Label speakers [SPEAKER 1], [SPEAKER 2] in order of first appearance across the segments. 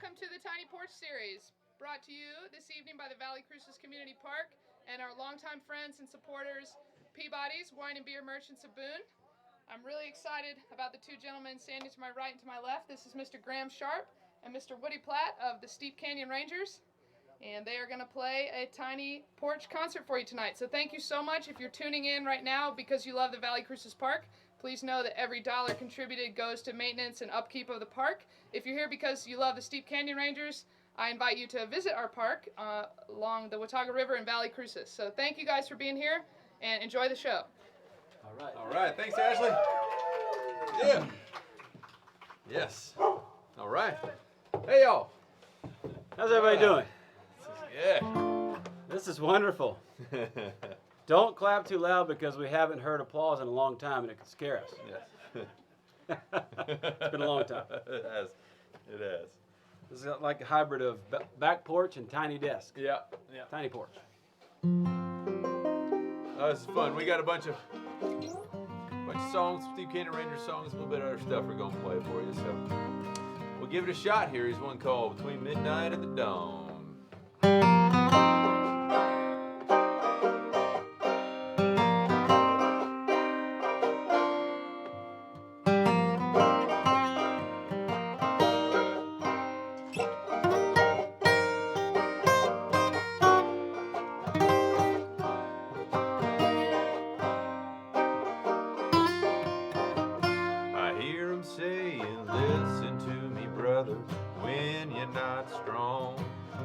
[SPEAKER 1] Welcome to the Tiny Porch series, brought to you this evening by the Valle Crucis Community Park and our longtime friends and supporters, Peabody's Wine and Beer Merchants of Boone. I'm really excited about the two gentlemen standing to my right and to my left. This is Mr. Graham Sharp and Mr. Woody Platt of the Steep Canyon Rangers, and they are going to play a Tiny Porch concert for you tonight. So thank you so much. If you're tuning in right now because you love the Valle Crucis Park, please know that every dollar contributed goes to maintenance and upkeep of the park. If you're here because you love the Steep Canyon Rangers, I invite you to visit our park along the Watauga River in Valle Crucis. So thank you guys for being here, and enjoy the show.
[SPEAKER 2] All right.
[SPEAKER 3] All right. Thanks, Ashley. Yeah. Yes. All right. Hey, y'all.
[SPEAKER 2] How's everybody doing?
[SPEAKER 3] Yeah.
[SPEAKER 2] This is wonderful. Don't clap too loud because we haven't heard applause in a long time and it could scare us.
[SPEAKER 3] Yes.
[SPEAKER 2] It's been a long time.
[SPEAKER 3] It has. It has.
[SPEAKER 2] This is like a hybrid of back porch and tiny desk.
[SPEAKER 3] Yeah. Yeah.
[SPEAKER 2] Tiny porch.
[SPEAKER 3] Oh, this is fun. We got a bunch of songs, Steve Canyon Ranger songs, a little bit of other stuff we're gonna play for you. So we'll give it a shot here. Here's one called Between Midnight and the Dawn. When you're not strong,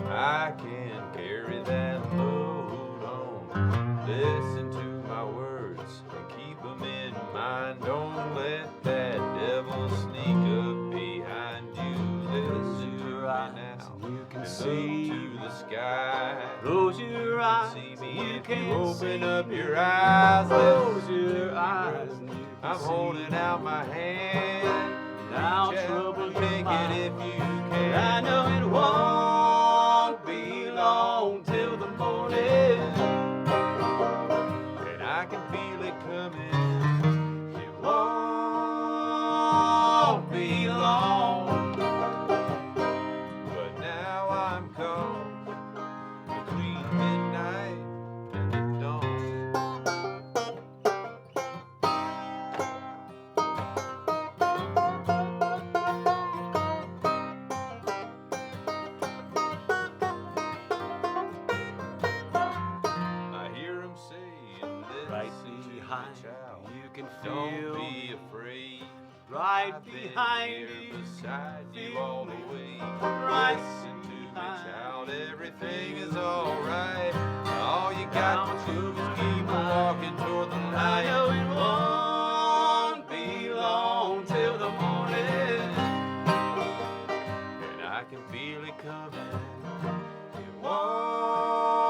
[SPEAKER 3] I can carry that load on. Listen to my words and keep them in mind. Don't let that devil sneak up behind you. Listen to me now, you can see to the sky. Close your eyes, see me if you open up your eyes. Close your eyes, I'm holding out my hand. Now trouble take it if you can. I know it won't be long till the morning, and I can feel it coming. It won't be long, but now I'm caught between midnight and the dawn.
[SPEAKER 2] You can feel.
[SPEAKER 3] Don't be afraid.
[SPEAKER 2] Right
[SPEAKER 3] I've been
[SPEAKER 2] behind
[SPEAKER 3] here
[SPEAKER 2] you.
[SPEAKER 3] beside you all the way.
[SPEAKER 2] Right
[SPEAKER 3] Listen to me, child. Everything is alright. All you got to do is keep walking toward the light. I know it won't be long till the morning, and I can feel it coming. It won't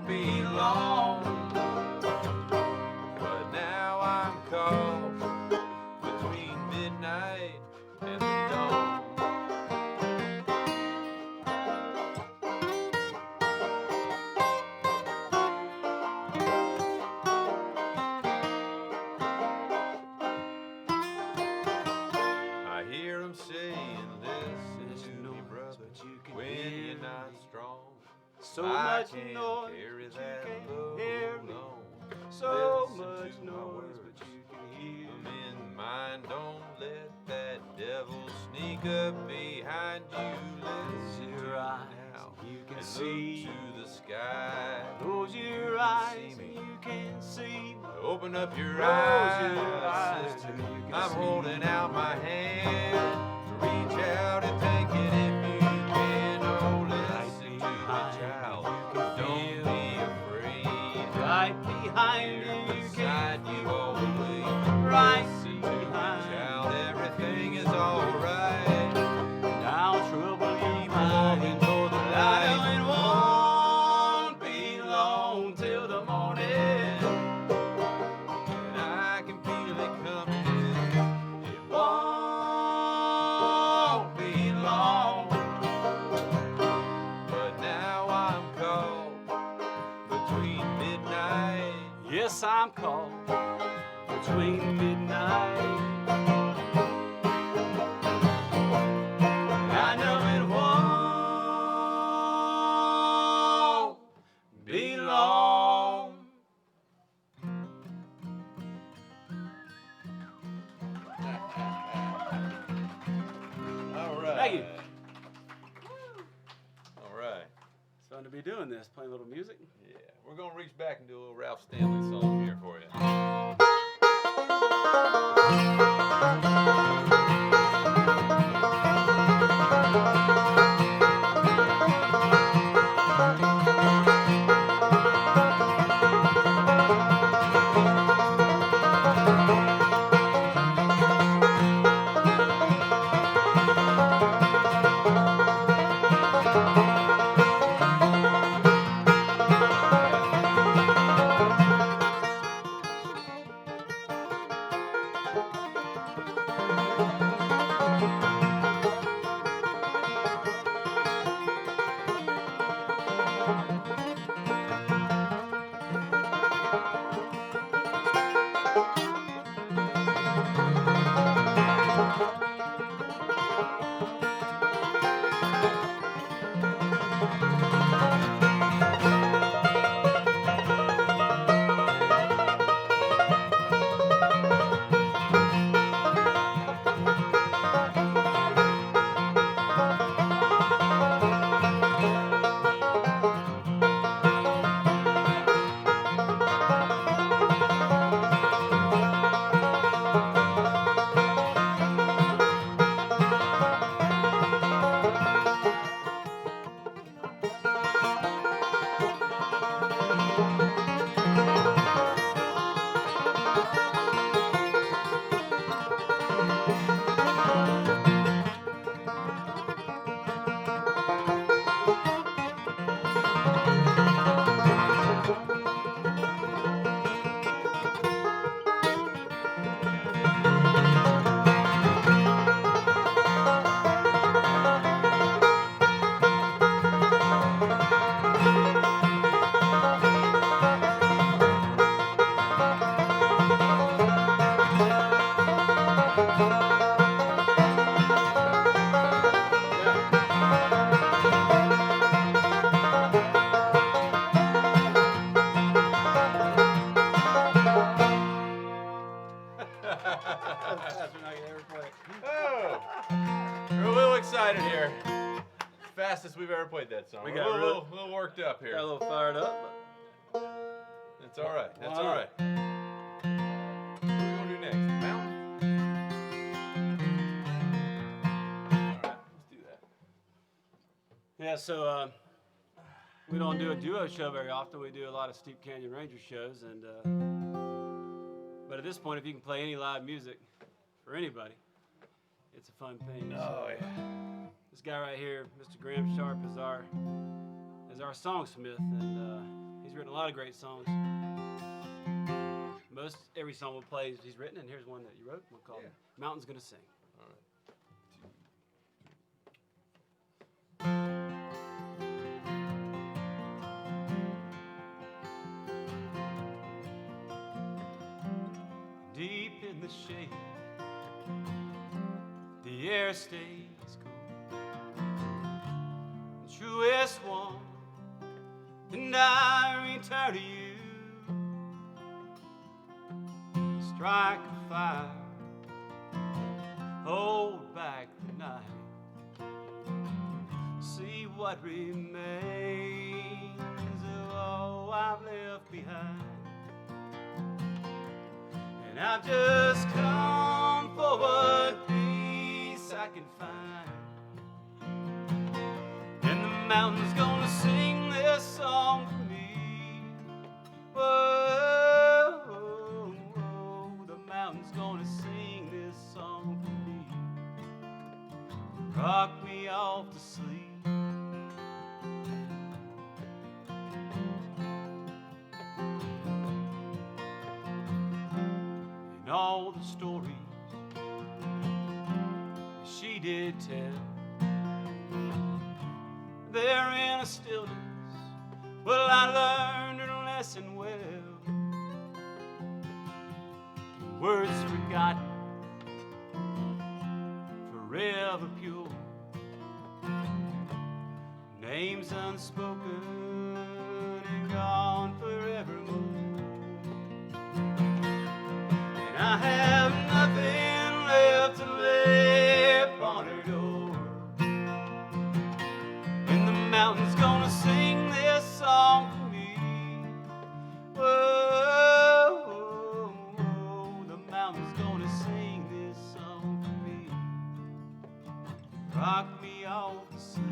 [SPEAKER 3] be long. Between midnight and the dawn. I hear them saying, listen to me, brother, when you're not strong.
[SPEAKER 2] So
[SPEAKER 3] I
[SPEAKER 2] much
[SPEAKER 3] can't
[SPEAKER 2] noise,
[SPEAKER 3] carry
[SPEAKER 2] but
[SPEAKER 3] that
[SPEAKER 2] you can't
[SPEAKER 3] load
[SPEAKER 2] hear me.
[SPEAKER 3] alone.
[SPEAKER 2] So
[SPEAKER 3] Listen
[SPEAKER 2] much
[SPEAKER 3] to my
[SPEAKER 2] noise,
[SPEAKER 3] words,
[SPEAKER 2] but you can hear
[SPEAKER 3] keep
[SPEAKER 2] me.
[SPEAKER 3] 'em in mind. Don't let that devil sneak up behind you. Listen
[SPEAKER 2] Your
[SPEAKER 3] to
[SPEAKER 2] eyes,
[SPEAKER 3] me now,
[SPEAKER 2] you can
[SPEAKER 3] and
[SPEAKER 2] see.
[SPEAKER 3] look to the sky.
[SPEAKER 2] Close your eyes, and you can see.
[SPEAKER 3] Open up your
[SPEAKER 2] Close
[SPEAKER 3] eyes,
[SPEAKER 2] your eyes,
[SPEAKER 3] sister.
[SPEAKER 2] and you can
[SPEAKER 3] I'm
[SPEAKER 2] see.
[SPEAKER 3] holding out my hand. Reach out and take it if you can. Oh, listen to me, child. Don't be afraid.
[SPEAKER 2] Right behind you, you
[SPEAKER 3] beside
[SPEAKER 2] can
[SPEAKER 3] you all the way.
[SPEAKER 2] Right
[SPEAKER 3] Listen to me,
[SPEAKER 2] behind.
[SPEAKER 3] child. Everything is alright.
[SPEAKER 2] Now trouble
[SPEAKER 3] Keep
[SPEAKER 2] you
[SPEAKER 3] walking
[SPEAKER 2] mind.
[SPEAKER 3] toward the
[SPEAKER 2] I know
[SPEAKER 3] light.
[SPEAKER 2] it won't be long till the morning,
[SPEAKER 3] And I can feel it coming.
[SPEAKER 2] it won't be long.
[SPEAKER 3] But now I'm caught between midnight.
[SPEAKER 2] Yes, I'm caught between midnight. I know Fun to be doing this, playing a little music.
[SPEAKER 3] Yeah, we're gonna reach back and do a little Ralph Stanley song here for you. Oh, we're a little excited here. Fastest we've ever played that song.
[SPEAKER 2] We
[SPEAKER 3] We're
[SPEAKER 2] got
[SPEAKER 3] a little worked up here.
[SPEAKER 2] Got a little fired up.
[SPEAKER 3] That's all right. That's
[SPEAKER 2] Why
[SPEAKER 3] all
[SPEAKER 2] not?
[SPEAKER 3] right. What are we gonna do next? Mountain? All right, let's do that.
[SPEAKER 2] Yeah, so we don't do a duo show very often. We do a lot of Steep Canyon Ranger shows, and but at this point, if you can play any live music for anybody, it's a fun thing.
[SPEAKER 3] Oh, yeah.
[SPEAKER 2] This guy right here, Mr. Graham Sharp, is our songsmith, and he's written a lot of great songs. Most every song we'll play he's written, and here's one that you wrote. We'll call it "Mountain's Gonna Sing."
[SPEAKER 3] All right.
[SPEAKER 2] Deep in the shade, the air stays cool. The truest one, and I return to you. Strike a fire, hold back the night. See what remains of all I've left behind. And I've just come for what peace I can find. And the mountain's gonna sing this song for me. Whoa, whoa, whoa, the mountain's gonna sing this song for me. Rock me off to sleep. All the stories she did tell, they're in a stillness. Well, I learned her lesson well. Words forgotten, forever pure. Names unspoken and gone forevermore. I have nothing left to lay upon her door. And the mountain's gonna sing rock me off to sleep.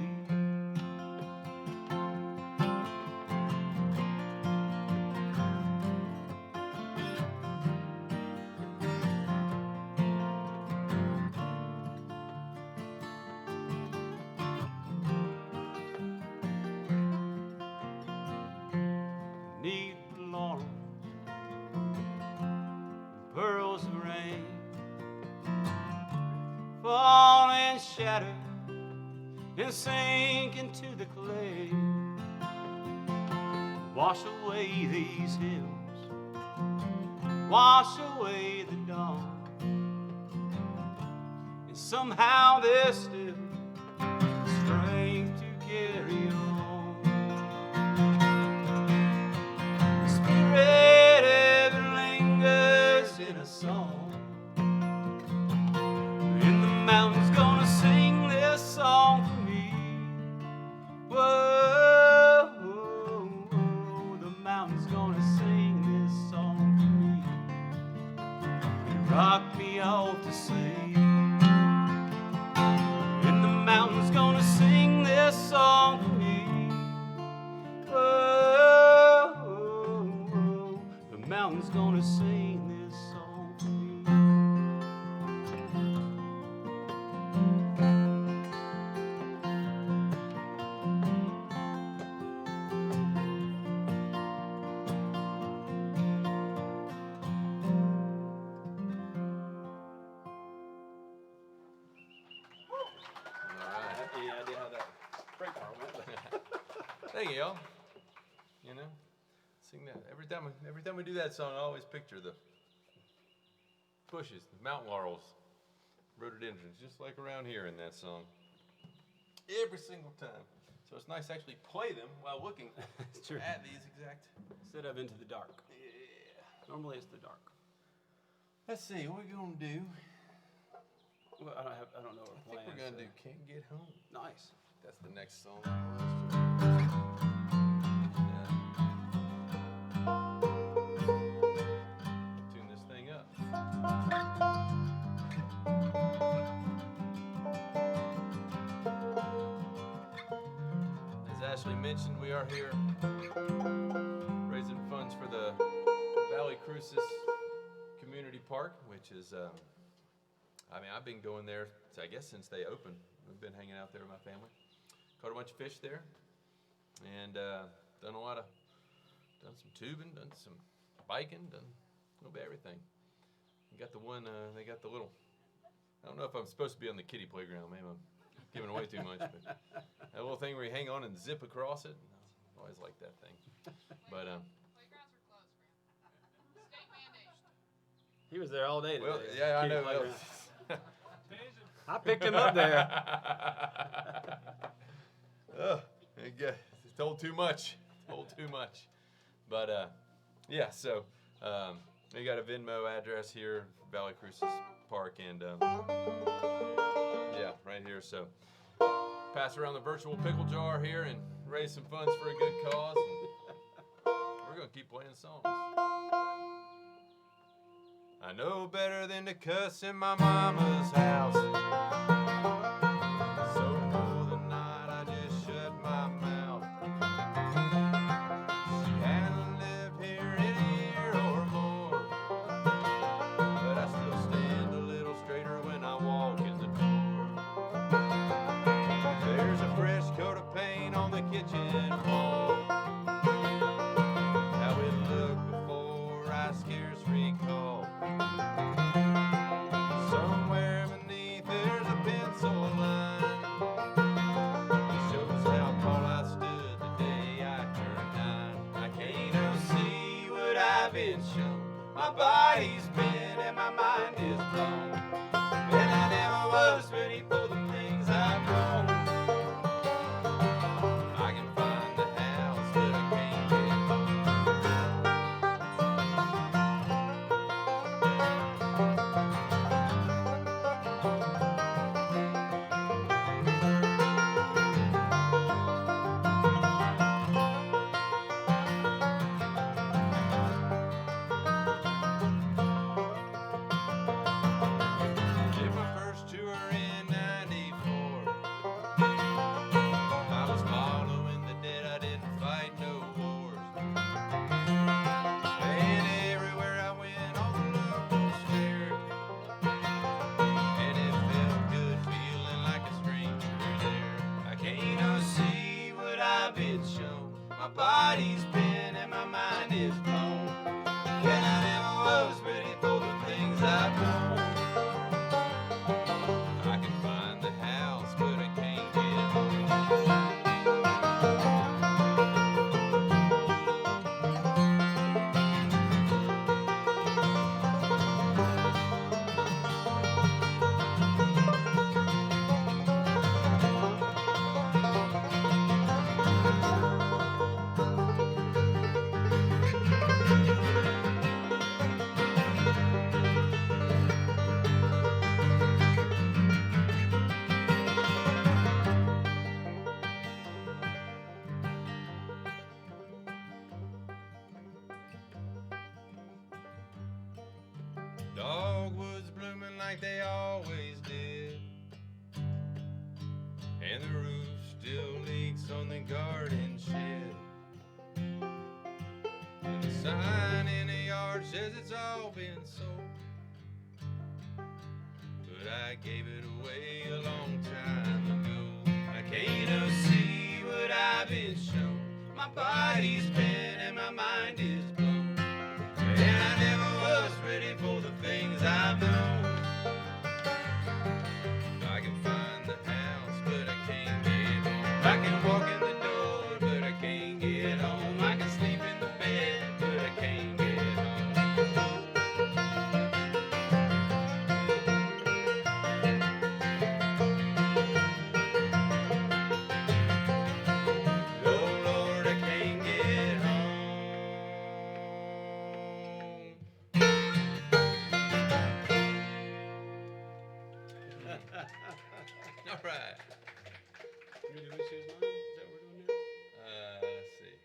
[SPEAKER 2] Neath the laurels, pearls of rain fall and shatter and sink into the clay. Wash away these hills, wash away the dawn, and somehow there's still strength to carry on. Spirit ever lingers in a song, and the mountain's gonna sing this song for me. Whoa, the mountain's gonna sing this song for me. And rock me off to sleep. And the mountain's gonna sing this song for me. Whoa, the mountain's gonna sing this song for me. Any idea how that break part went?
[SPEAKER 3] Thank you, y'all. You know, sing that every time we do that song. I always picture the bushes, the mountain laurels, rhododendrons, just like around here in that song. Every single time. So it's nice to actually play them while looking
[SPEAKER 2] It's true.
[SPEAKER 3] at these exact.
[SPEAKER 2] Instead of into the dark.
[SPEAKER 3] Yeah.
[SPEAKER 2] Normally it's the dark.
[SPEAKER 3] Let's see what we're gonna do.
[SPEAKER 2] Well, I don't know what
[SPEAKER 3] I
[SPEAKER 2] we're
[SPEAKER 3] think
[SPEAKER 2] playing.
[SPEAKER 3] we're gonna do "Can't Get Home."
[SPEAKER 2] Nice.
[SPEAKER 3] That's the next song on the list. Tune this thing up. As Ashley mentioned, we are here raising funds for the Valle Crucis Community Park, which is, I've been going there, I guess, since they opened. We've been hanging out there with my family. Caught a bunch of fish there, and done some tubing, done some biking, done a little bit of everything. We got the one, they got the little, I don't know if I'm supposed to be on the kiddie playground, maybe I'm giving away too much, but that little thing where you hang on and zip across it, I always like that thing. But
[SPEAKER 1] Playgrounds are closed, Graham. State mandate.
[SPEAKER 2] He was there all day today.
[SPEAKER 3] well, yeah, I
[SPEAKER 2] Kiddie
[SPEAKER 3] know.
[SPEAKER 2] playground. I picked him up there.
[SPEAKER 3] Oh, it's told too much. Told too much. But yeah, so we got a Venmo address here, Valle Crucis Park, and yeah, right here. So pass around the virtual pickle jar here and raise some funds for a good cause. And we're gonna keep playing songs. I know better than to cuss in my mama's house. So for the night I just shut my mouth. She hadn't lived here in a year or more, but I still stand a little straighter when I walk in the door. There's a fresh coat of paint on the kitchen wall. How it looked before I scarce recall. Somewhere beneath there's a pencil line. It shows how tall I stood the day I turned 9. I can't unsee what I've been shown. My body's bent and my mind is blown. And I never was ready for the things I've grown. I can find the house, but I can't get home. been shown. My body's been and my mind is blown. And I never was ready for the things I've known. I can find the house, but I can't get home. Dogwoods blooming like they always did, and the roof still leaks on the garden shed. And the sign in the yard says it's all been sold, but I gave it away a long time ago. I can't see what I've been shown. My body's bent and my mind is blown, and I never was ready for the things I've known. I can find the house, but I can't get home. I can walk in the door, but I can't get home. I can sleep in the bed, but I can't get home. Oh Lord, I can't get home. All right.
[SPEAKER 2] Ready to choose mine? Is that what we're doing next?
[SPEAKER 3] Let's see.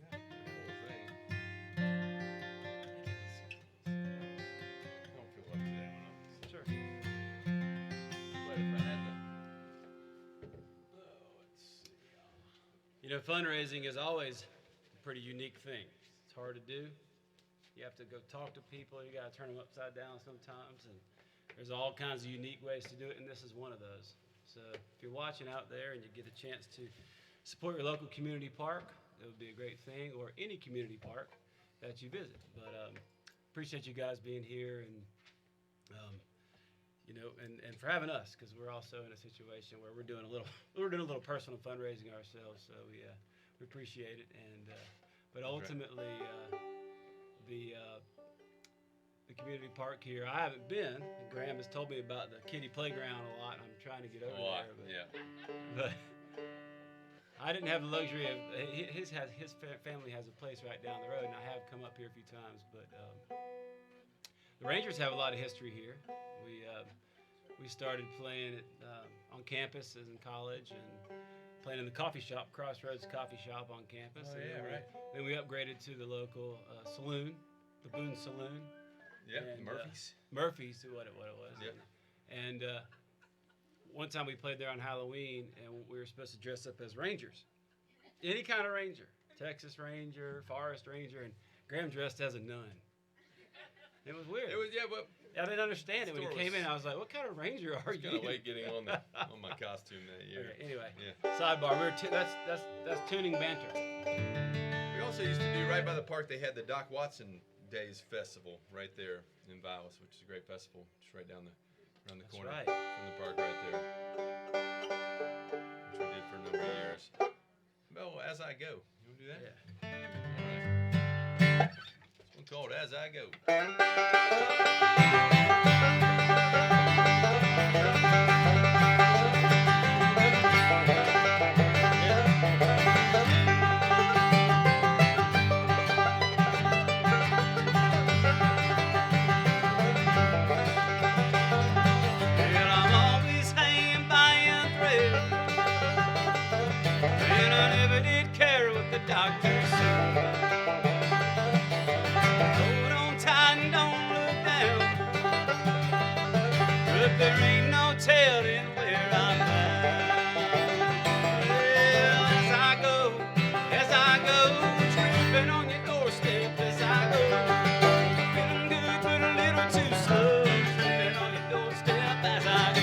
[SPEAKER 3] The whole thing. Don't feel up to that one.
[SPEAKER 2] Sure.
[SPEAKER 3] What if I had the? Oh, let's see.
[SPEAKER 2] You know, fundraising is always a pretty unique thing. It's hard to do. You have to go talk to people. You got to turn them upside down sometimes, and there's all kinds of unique ways to do it, and this is one of those. So if you're watching out there and you get a chance to support your local community park, that would be a great thing, or any community park that you visit. But appreciate you guys being here, and you know, and for having us, because we're also in a situation where we're doing a little personal fundraising ourselves. So we appreciate it, and but ultimately the community park here, I haven't been. And Graham has told me about the kiddie playground a lot, and I'm trying to get over there. But,
[SPEAKER 3] Yeah.
[SPEAKER 2] but I didn't have the luxury of his family has a place right down the road, and I have come up here a few times. But the Rangers have a lot of history here. We started playing it on campus as in college, and playing in the coffee shop, Crossroads Coffee Shop on campus.
[SPEAKER 3] Oh,
[SPEAKER 2] And
[SPEAKER 3] yeah, right.
[SPEAKER 2] Then we upgraded to the local saloon, the Boone Saloon.
[SPEAKER 3] Yeah,
[SPEAKER 2] And,
[SPEAKER 3] Murphy's.
[SPEAKER 2] Murphy's, what it was.
[SPEAKER 3] Yep.
[SPEAKER 2] And one time we played there on Halloween, and we were supposed to dress up as Rangers. Any kind of Ranger. Texas Ranger, Forest Ranger, and Graham dressed as a nun. It was weird.
[SPEAKER 3] It was, yeah, but
[SPEAKER 2] I didn't understand it when he
[SPEAKER 3] Store
[SPEAKER 2] came
[SPEAKER 3] was-
[SPEAKER 2] in. I was like, "What kind of Ranger are
[SPEAKER 3] I was
[SPEAKER 2] you?"
[SPEAKER 3] kind of late getting on my costume that year.
[SPEAKER 2] Okay, anyway,
[SPEAKER 3] Yeah.
[SPEAKER 2] sidebar. That's tuning banter.
[SPEAKER 3] We also used to do right by the park. They had the Doc Watson Days Festival right there in Valle, which is a great festival, just right around the
[SPEAKER 2] That's
[SPEAKER 3] corner
[SPEAKER 2] right.
[SPEAKER 3] from the park right there, which we did for a number of years. Well, As I Go. You want to do that?
[SPEAKER 2] Yeah.
[SPEAKER 3] All right. This one called As I Go.
[SPEAKER 2] Well, I'm always hanging by a thread, and I never did care what the doctor said. Hold on tight and don't look down, but there ain't no telling where I'm bound. Well, as I go, tripping on your doorstep as I go, feeling good but a little too slow, tripping on your doorstep as I go.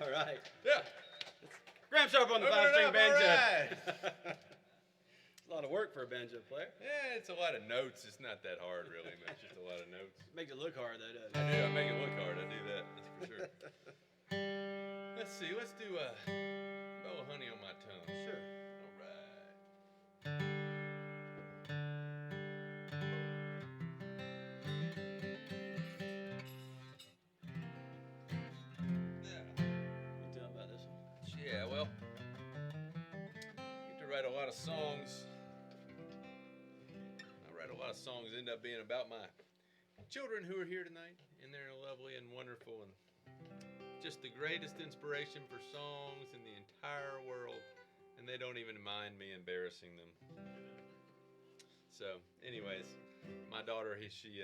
[SPEAKER 2] All right.
[SPEAKER 3] Yeah.
[SPEAKER 2] Graham Sharp on the
[SPEAKER 3] Open it
[SPEAKER 2] 5-string
[SPEAKER 3] up,
[SPEAKER 2] banjo.
[SPEAKER 3] all right.
[SPEAKER 2] It's a lot of work for a banjo player.
[SPEAKER 3] Yeah, it's a lot of notes. It's not that hard, really. It's just a lot of notes.
[SPEAKER 2] Makes it look hard, though, doesn't
[SPEAKER 3] I
[SPEAKER 2] it?
[SPEAKER 3] do. I make it look hard. I do that. That's for sure. Let's see. Let's do Bow of Honey on My Tongue.
[SPEAKER 2] Sure.
[SPEAKER 3] All right. Yeah.
[SPEAKER 2] You tell about this one.
[SPEAKER 3] Yeah, well, I get to write a lot of songs. I write a lot of songs end up being about my children who are here tonight, and they're lovely and wonderful and just the greatest inspiration for songs in the entire world, and they don't even mind me embarrassing them. So, anyways, my daughter, she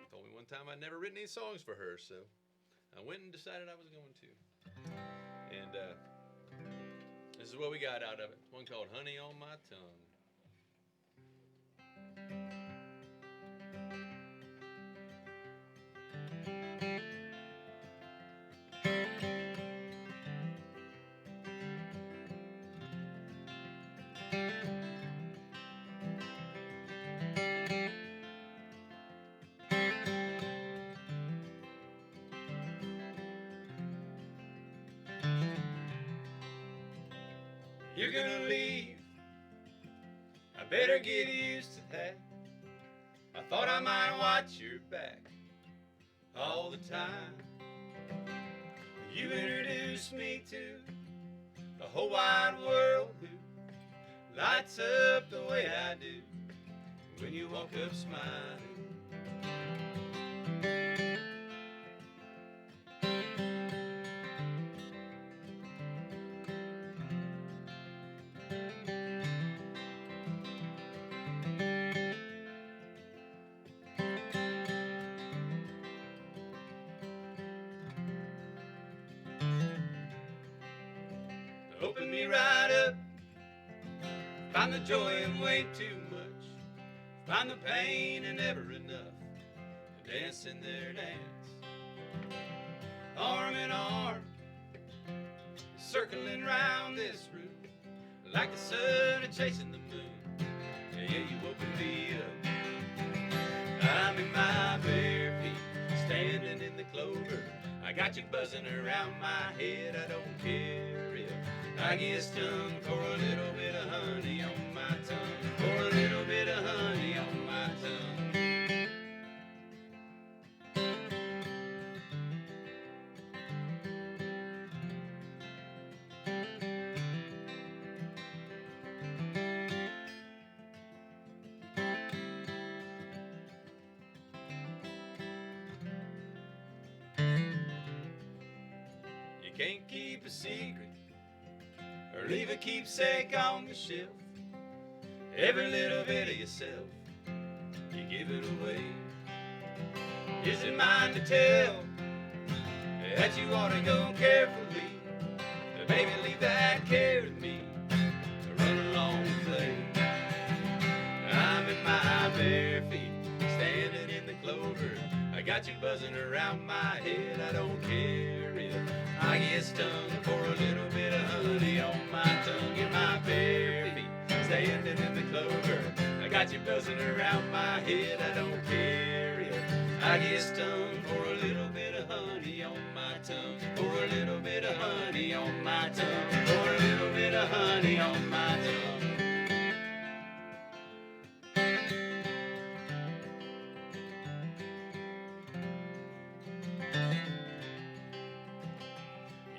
[SPEAKER 3] told me one time I'd never written any songs for her, so I went and decided I was going to. And this is what we got out of it. One called Honey on My Tongue. You're gonna leave, I better get used to that. I thought I might watch your back all the time. You introduced me to the whole wide world who lights up the way I do when you walk up smiling. Open me right up, find the joy in way too much, find the pain in never enough, dance in their dance, arm in arm, circling round this room, like the sun and chasing the moon, yeah, you open me up, I'm in my bare feet, standing in the clover, I got you buzzing around my head, I don't care if I get stung for a little bit of honey on my tongue, for a little bit of honey on my tongue. You can't keep a secret or leave a keepsake on the shelf. Every little bit of yourself, you give it away. Is it mine to tell that you ought to go carefully? Baby, leave that care with me, run along and play. I'm in my bare feet, standing in the clover. I got you buzzing around my head, I don't care if I get stung for a little bit of honey on my tongue. In my bare feet, standing in the clover. I got you buzzing around my head, I don't care if I get stung for a little bit of honey on my tongue. For a little bit of honey on my tongue. For a little bit of honey on my tongue.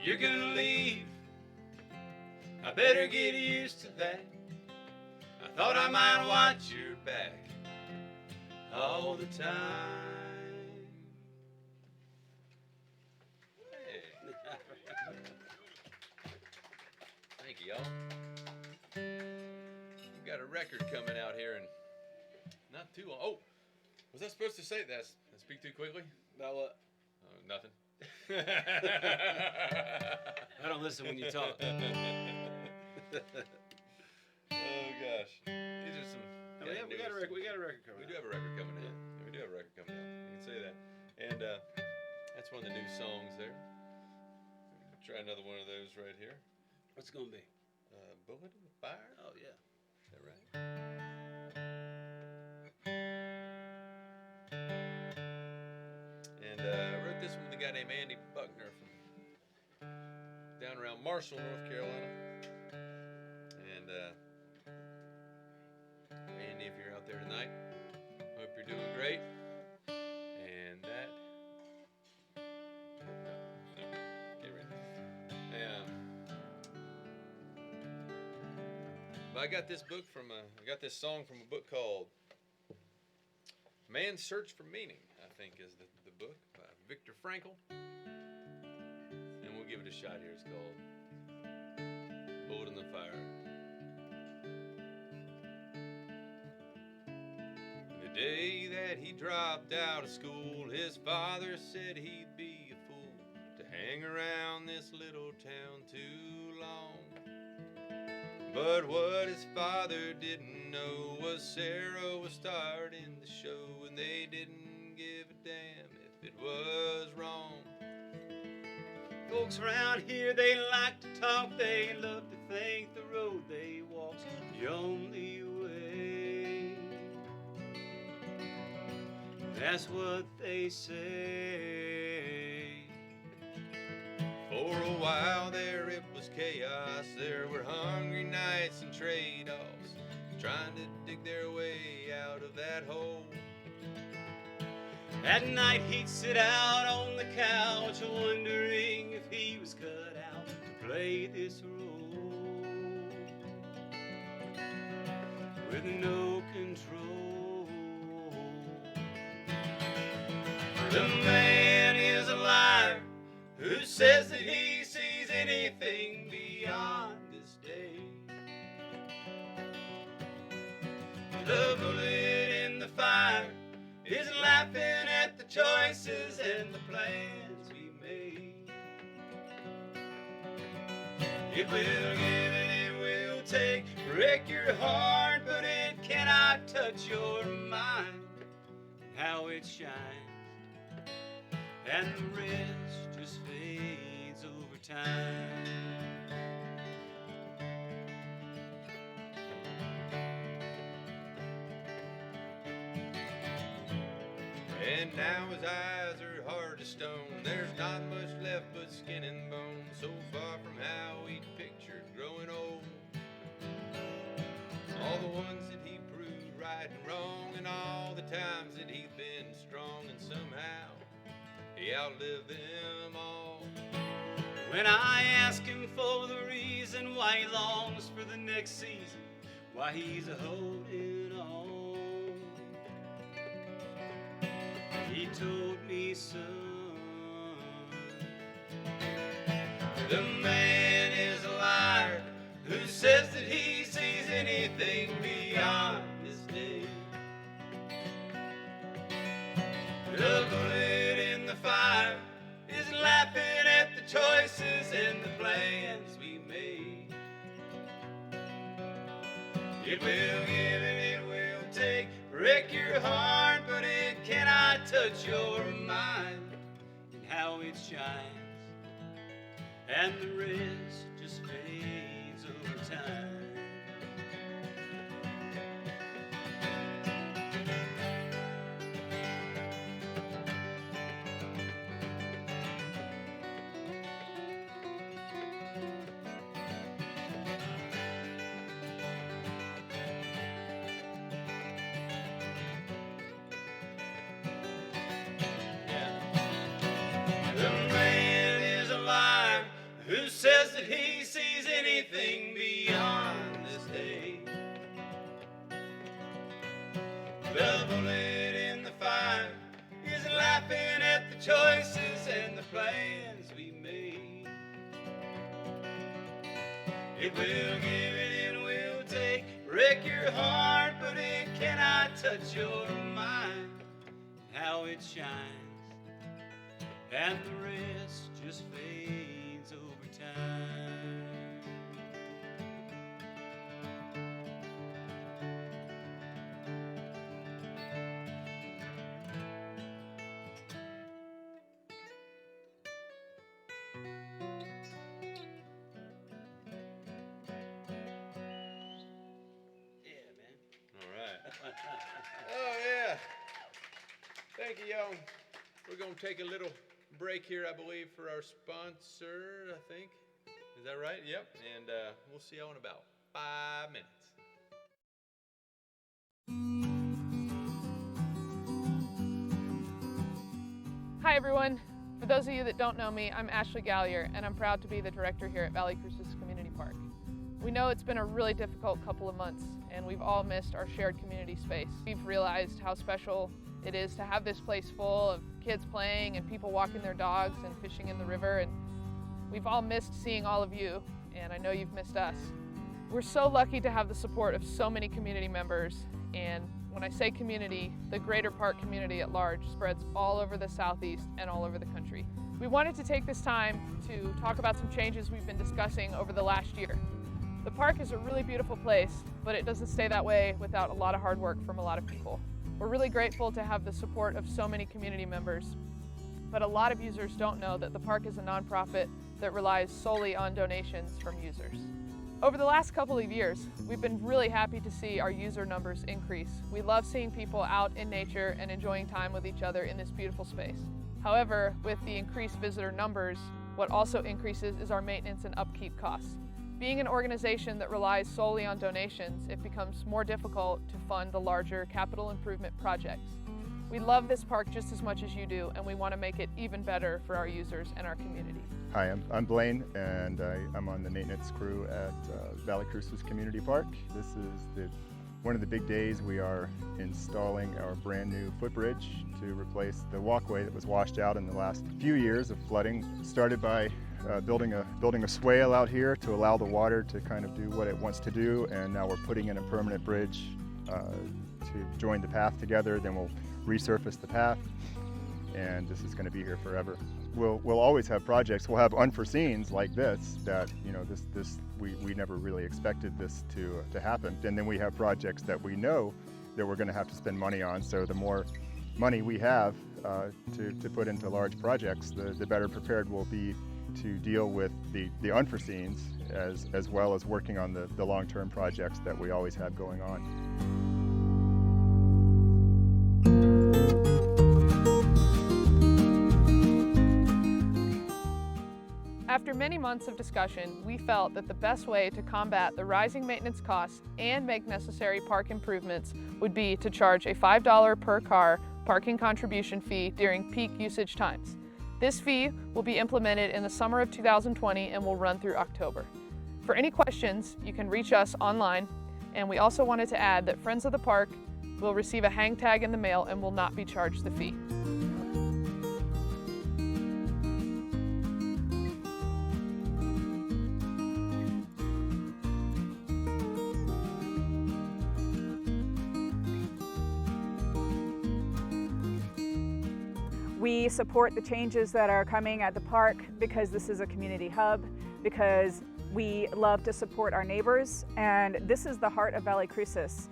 [SPEAKER 3] You're gonna leave, I better get used to that. I thought I might watch your back all the time. Hey. Thank you, y'all. We've got a record coming out here in not too long. Oh, was I supposed to say that? I speak too quickly?
[SPEAKER 2] About what?
[SPEAKER 3] Nothing.
[SPEAKER 2] I don't listen when you talk.
[SPEAKER 3] Oh gosh, these are some.
[SPEAKER 2] We got a record coming.
[SPEAKER 3] We do have a record coming out. We do have a record coming out. You can say that. And that's That's one of the new songs there. Try another one of those right here.
[SPEAKER 2] What's it gonna be?
[SPEAKER 3] Bullet in the Fire.
[SPEAKER 2] Oh yeah.
[SPEAKER 3] Is that right? And I wrote this one with a guy named Andy Buckner from down around Marshall, North Carolina. And Andy, if you're out there tonight, hope you're doing great. And that. No, get ready. But I got this book from I got this song from a book called Man's Search for Meaning, I think is the book by Viktor Frankl. And we'll give it a shot here. It's called Bullet in the Fire. The day that he dropped out of school, his father said he'd be a fool to hang around this little town too long. But what his father didn't know was Sarah was starting the show, and they didn't give a damn if it was wrong.
[SPEAKER 2] Folks around here, they like to talk, they love to think the road they walk's the only way. That's what they say.
[SPEAKER 3] For a while there it was chaos, there were hungry nights and trade-offs, trying to dig their way out of that hole.
[SPEAKER 2] At night he'd sit out on the couch, wondering if he was cut out to play this role. With no control. The man is a liar who says that he sees anything beyond this day. The bullet in the fire is laughing at the choices and the plans we made. It will give and it will take, break your heart, but it cannot touch your mind. And how it shines, and the rest just fades over time.
[SPEAKER 3] And now his eyes are hard as stone, there's not much left but skin and bone, so far from how he pictured growing old. All the ones that he proved right and wrong, and all the times that he'd been strong, and somehow he outlived them all.
[SPEAKER 2] When I ask him for the reason why he longs for the next season, why he's a-holding on, he told me, son, the man is a liar who says that he sees anything beyond this day. The bullet in the fire is laughing at the choices and the plans we made. It will give and it will take, break your heart, but it cannot touch your mind. And how it shines, and the rest just fades over time. Who says that he sees anything beyond this day? The bullet in the fire is laughing at the choices and the plans we made. It will give and it will take, break your heart, but it cannot touch your mind. How it shines, and the rest just fades over time. Yeah, man.
[SPEAKER 3] All right. Oh, yeah. Thank you, y'all. We're going to take a little break here, I believe, for our sponsor, I think. Is that right? Yep. And we'll see y'all in about 5 minutes.
[SPEAKER 1] Hi everyone. For those of you that don't know me, I'm Ashley Gallier, and I'm proud to be the director here at Valle Crucis Community Park. We know it's been a really difficult couple of months, and we've all missed our shared community space. We've realized how special it is to have this place full of kids playing and people walking their dogs and fishing in the river, and we've all missed seeing all of you, and I know you've missed us. We're so lucky to have the support of so many community members, and when I say community, the greater park community at large spreads all over the Southeast and all over the country. We wanted to take this time to talk about some changes we've been discussing over the last year. The park is a really beautiful place, but it doesn't stay that way without a lot of hard work from a lot of people. We're really grateful to have the support of so many community members, but a lot of users don't know that the park is a nonprofit that relies solely on donations from users. Over the last couple of years, we've been really happy to see our user numbers increase. We love seeing people out in nature and enjoying time with each other in this beautiful space. However, with the increased visitor numbers, what also increases is our maintenance and upkeep costs. Being an organization that relies solely on donations, it becomes more difficult to fund the larger capital improvement projects. We love this park just as much as you do, and we want to make it even better for our users and our community.
[SPEAKER 4] Hi, I'm Blaine, and I'm on the maintenance crew at Valle Crucis Community Park. This is one of the big days. We are installing our brand new footbridge to replace the walkway that was washed out in the last few years of flooding. Started by building a swale out here to allow the water to kind of do what it wants to do, and now we're putting in a permanent bridge to join the path together. Then we'll resurface the path, and this is going to be here forever. We'll always have projects. We'll have unforeseens like this that, you know, we never really expected this to happen. And then we have projects that we know that we're going to have to spend money on. So the more money we have to put into large projects, the better prepared we'll be to deal with the unforeseens as well as working on the long-term projects that we always have going on.
[SPEAKER 1] After many months of discussion, we felt that the best way to combat the rising maintenance costs and make necessary park improvements would be to charge a $5 per car parking contribution fee during peak usage times. This fee will be implemented in the summer of 2020 and will run through October. For any questions, you can reach us online, and we also wanted to add that Friends of the Park will receive a hang tag in the mail and will not be charged the fee.
[SPEAKER 5] We support the changes that are coming at the park because this is a community hub, because we love to support our neighbors, and this is the heart of Valle Crucis.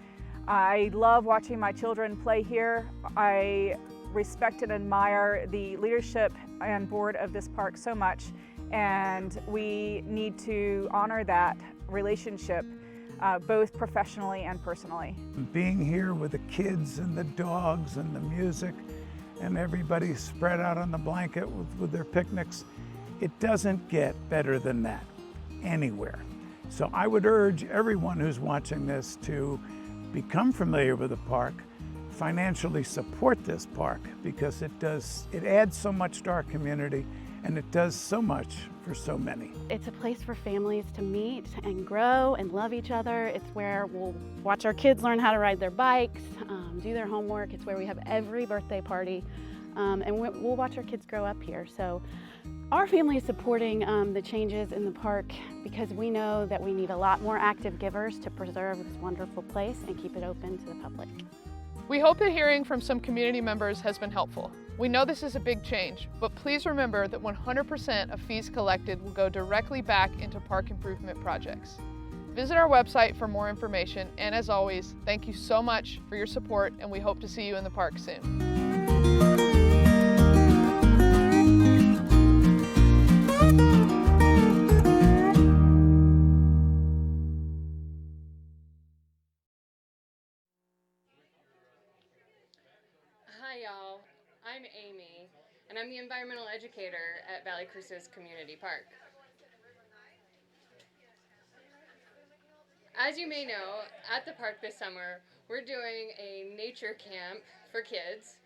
[SPEAKER 5] I love watching my children play here. I respect and admire the leadership and board of this park so much, and we need to honor that relationship both professionally and personally.
[SPEAKER 6] Being here with the kids and the dogs and the music and everybody spread out on the blanket with their picnics, it doesn't get better than that anywhere. So I would urge everyone who's watching this to become familiar with the park, financially support this park, because it adds so much to our community, and it does so much for so many.
[SPEAKER 7] It's a place for families to meet and grow and love each other. It's where we'll watch our kids learn how to ride their bikes, do their homework. It's where we have every birthday party, and we'll watch our kids grow up here. So our family is supporting the changes in the park because we know that we need a lot more active givers to preserve this wonderful place and keep it open to the public.
[SPEAKER 1] We hope that hearing from some community members has been helpful. We know this is a big change, but please remember that 100% of fees collected will go directly back into park improvement projects. Visit our website for more information, and as always, thank you so much for your support, and we hope to see you in the park soon.
[SPEAKER 8] and I'm the environmental educator at Valle Crucis Community Park. As you may know, at the park this summer, we're doing a nature camp for kids.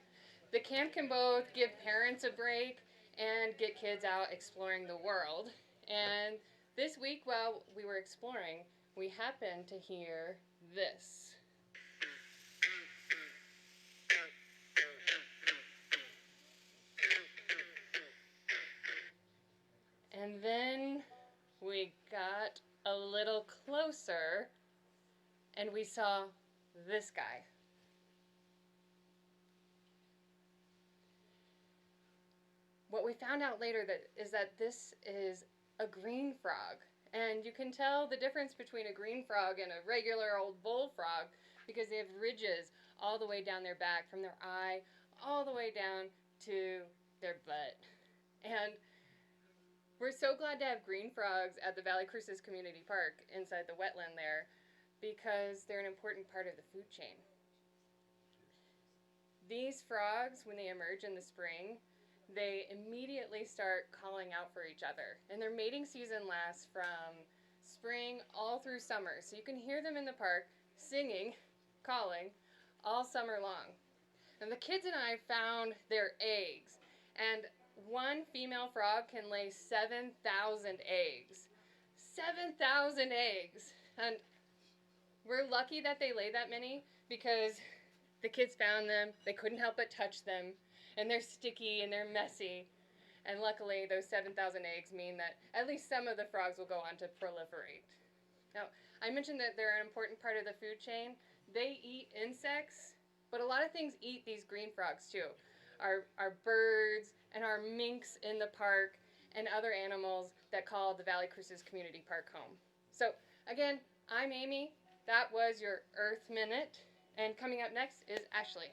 [SPEAKER 8] The camp can both give parents a break and get kids out exploring the world. And this week, while we were exploring, we happened to hear this. And then we got a little closer and we saw this guy. What we found out later is that this is a green frog. And you can tell the difference between a green frog and a regular old bullfrog because they have ridges all the way down their back, from their eye all the way down to their butt. And we're so glad to have green frogs at the Valle Crucis Community Park inside the wetland there because they're an important part of the food chain. These frogs, when they emerge in the spring, they immediately start calling out for each other. And their mating season lasts from spring all through summer. So you can hear them in the park singing, calling, all summer long. And the kids and I found their eggs. And one female frog can lay 7,000 eggs. 7,000 eggs. And we're lucky that they lay that many because the kids found them, they couldn't help but touch them, and they're sticky and they're messy. And luckily, those 7,000 eggs mean that at least some of the frogs will go on to proliferate. Now, I mentioned that they're an important part of the food chain. They eat insects, but a lot of things eat these green frogs too. Our birds and our minks in the park and other animals that call the Valle Crucis Community Park home. So again, I'm Amy. That was your Earth Minute. And coming up next is Ashley.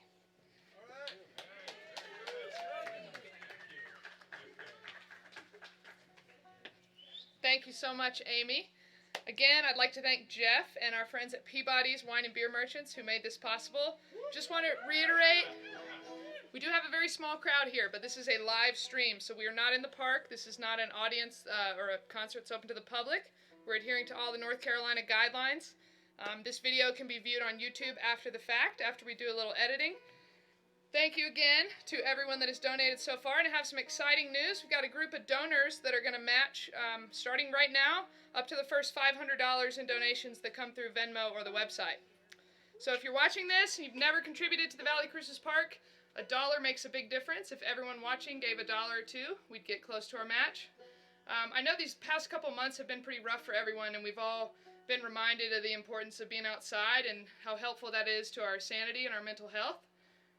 [SPEAKER 1] Thank you so much, Amy. Again, I'd like to thank Jeff and our friends at Peabody's Wine and Beer Merchants who made this possible. Just want to reiterate, we do have a very small crowd here, but this is a live stream, so we are not in the park. This is not an audience or a concert that's open to the public. We're adhering to all the North Carolina guidelines. This video can be viewed on YouTube after the fact, after we do a little editing. Thank you again to everyone that has donated so far, and I have some exciting news. We've got a group of donors that are going to match, starting right now, up to the first $500 in donations that come through Venmo or the website. So if you're watching this and you've never contributed to the Valle Crucis Park, $1 makes a big difference. If everyone watching gave $1 or $2, we'd get close to our match. I know these past couple months have been pretty rough for everyone, and we've all been reminded of the importance of being outside and how helpful that is to our sanity and our mental health.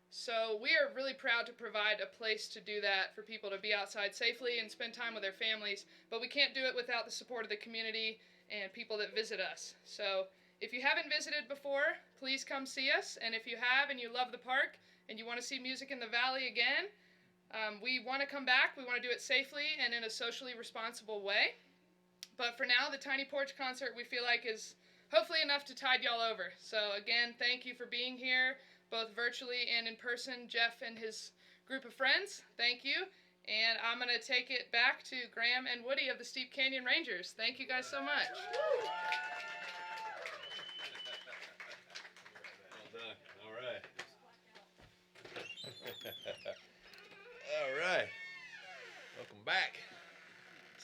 [SPEAKER 1] So we are really proud to provide a place to do that for people to be outside safely and spend time with their families, but we can't do it without the support of the community and people that visit us. So if you haven't visited before, please come see us, and if you have and you love the park and you want to see music in the Valley again, we want to come back. We want to do it safely and in a socially responsible way. But for now, the Tiny Porch concert we feel like is hopefully enough to tide y'all over. So again, thank you for being here, both virtually and in person. Jeff and his group of friends, thank you. And I'm going to take it back to Graham and Woody of the Steep Canyon Rangers. Thank you guys so much.
[SPEAKER 3] Well done. All right. All right. Welcome back.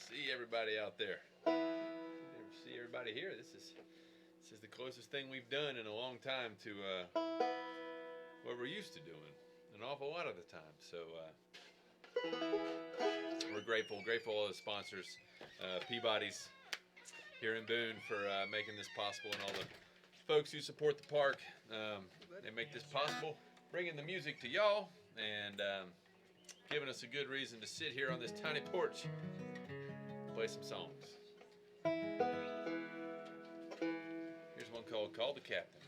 [SPEAKER 3] See everybody out there. Never see everybody here. This is the closest thing we've done in a long time to what we're used to doing an awful lot of the time. So we're grateful all the sponsors, Peabody's here in Boone for making this possible, and all the folks who support the park. They make this possible, bringing the music to y'all and giving us a good reason to sit here on this tiny porch, play some songs. Here's one called Call the Captain.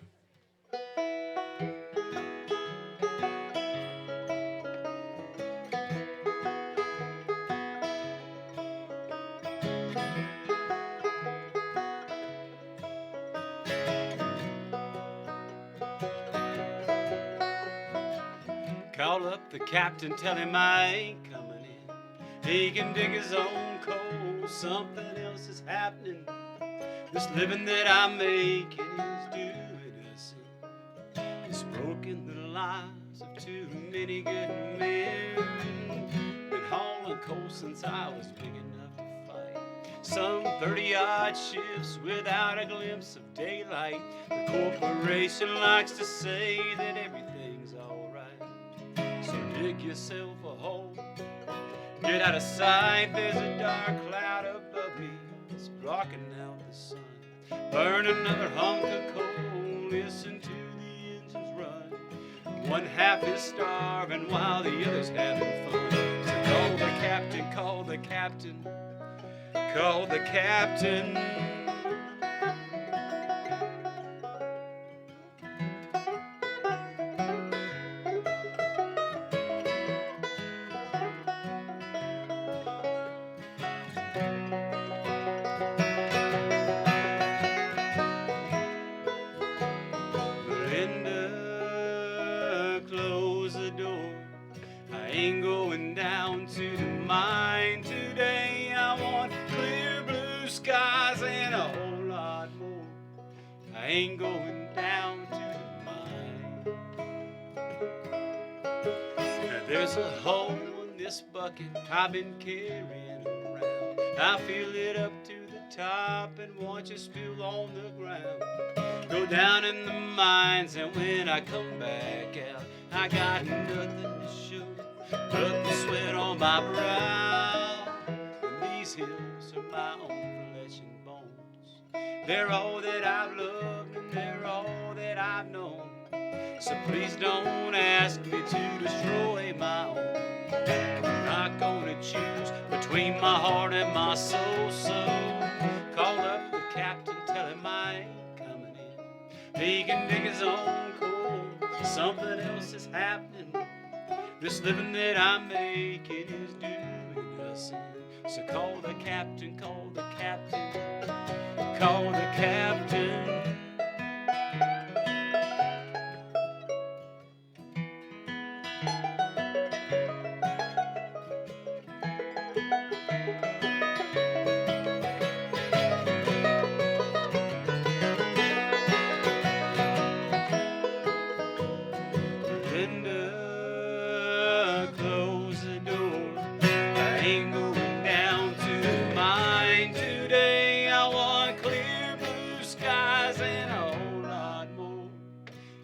[SPEAKER 2] Call up the captain, tell him I ain't coming He can dig his own coal, something else is happening. This living that I'm making is doing us in. It's broken the lives of too many good men. Been hauling coal since I was big enough to fight. Some 30-odd shifts without a glimpse of daylight. The corporation likes to say that everything's alright. So dig yourself a hole, get out of sight. There's a dark cloud above me, it's blocking out the sun. Burn another hunk of coal, listen to the engines run. One half is starving while the other's having fun. So call the captain, call the captain, call the captain. Ain't going down to the mine today. I want clear blue skies and a whole lot more. I ain't going down to the mine. Now there's a hole in this bucket I've been carrying around. I fill it up to the top and watch it spill on the ground. Go down in the mines, and when I come back out, I got nothing to show but the sweat on my brow. And these hills are my own flesh and bones. They're all that I've loved and they're all that I've known. So please don't ask me to destroy my own. I'm not gonna choose between my heart and my soul. So call up the captain, tell him I ain't coming in. He can dig his own coal, something else is happening. This living that I'm making is doing us in. So call the captain, call the captain, call the captain.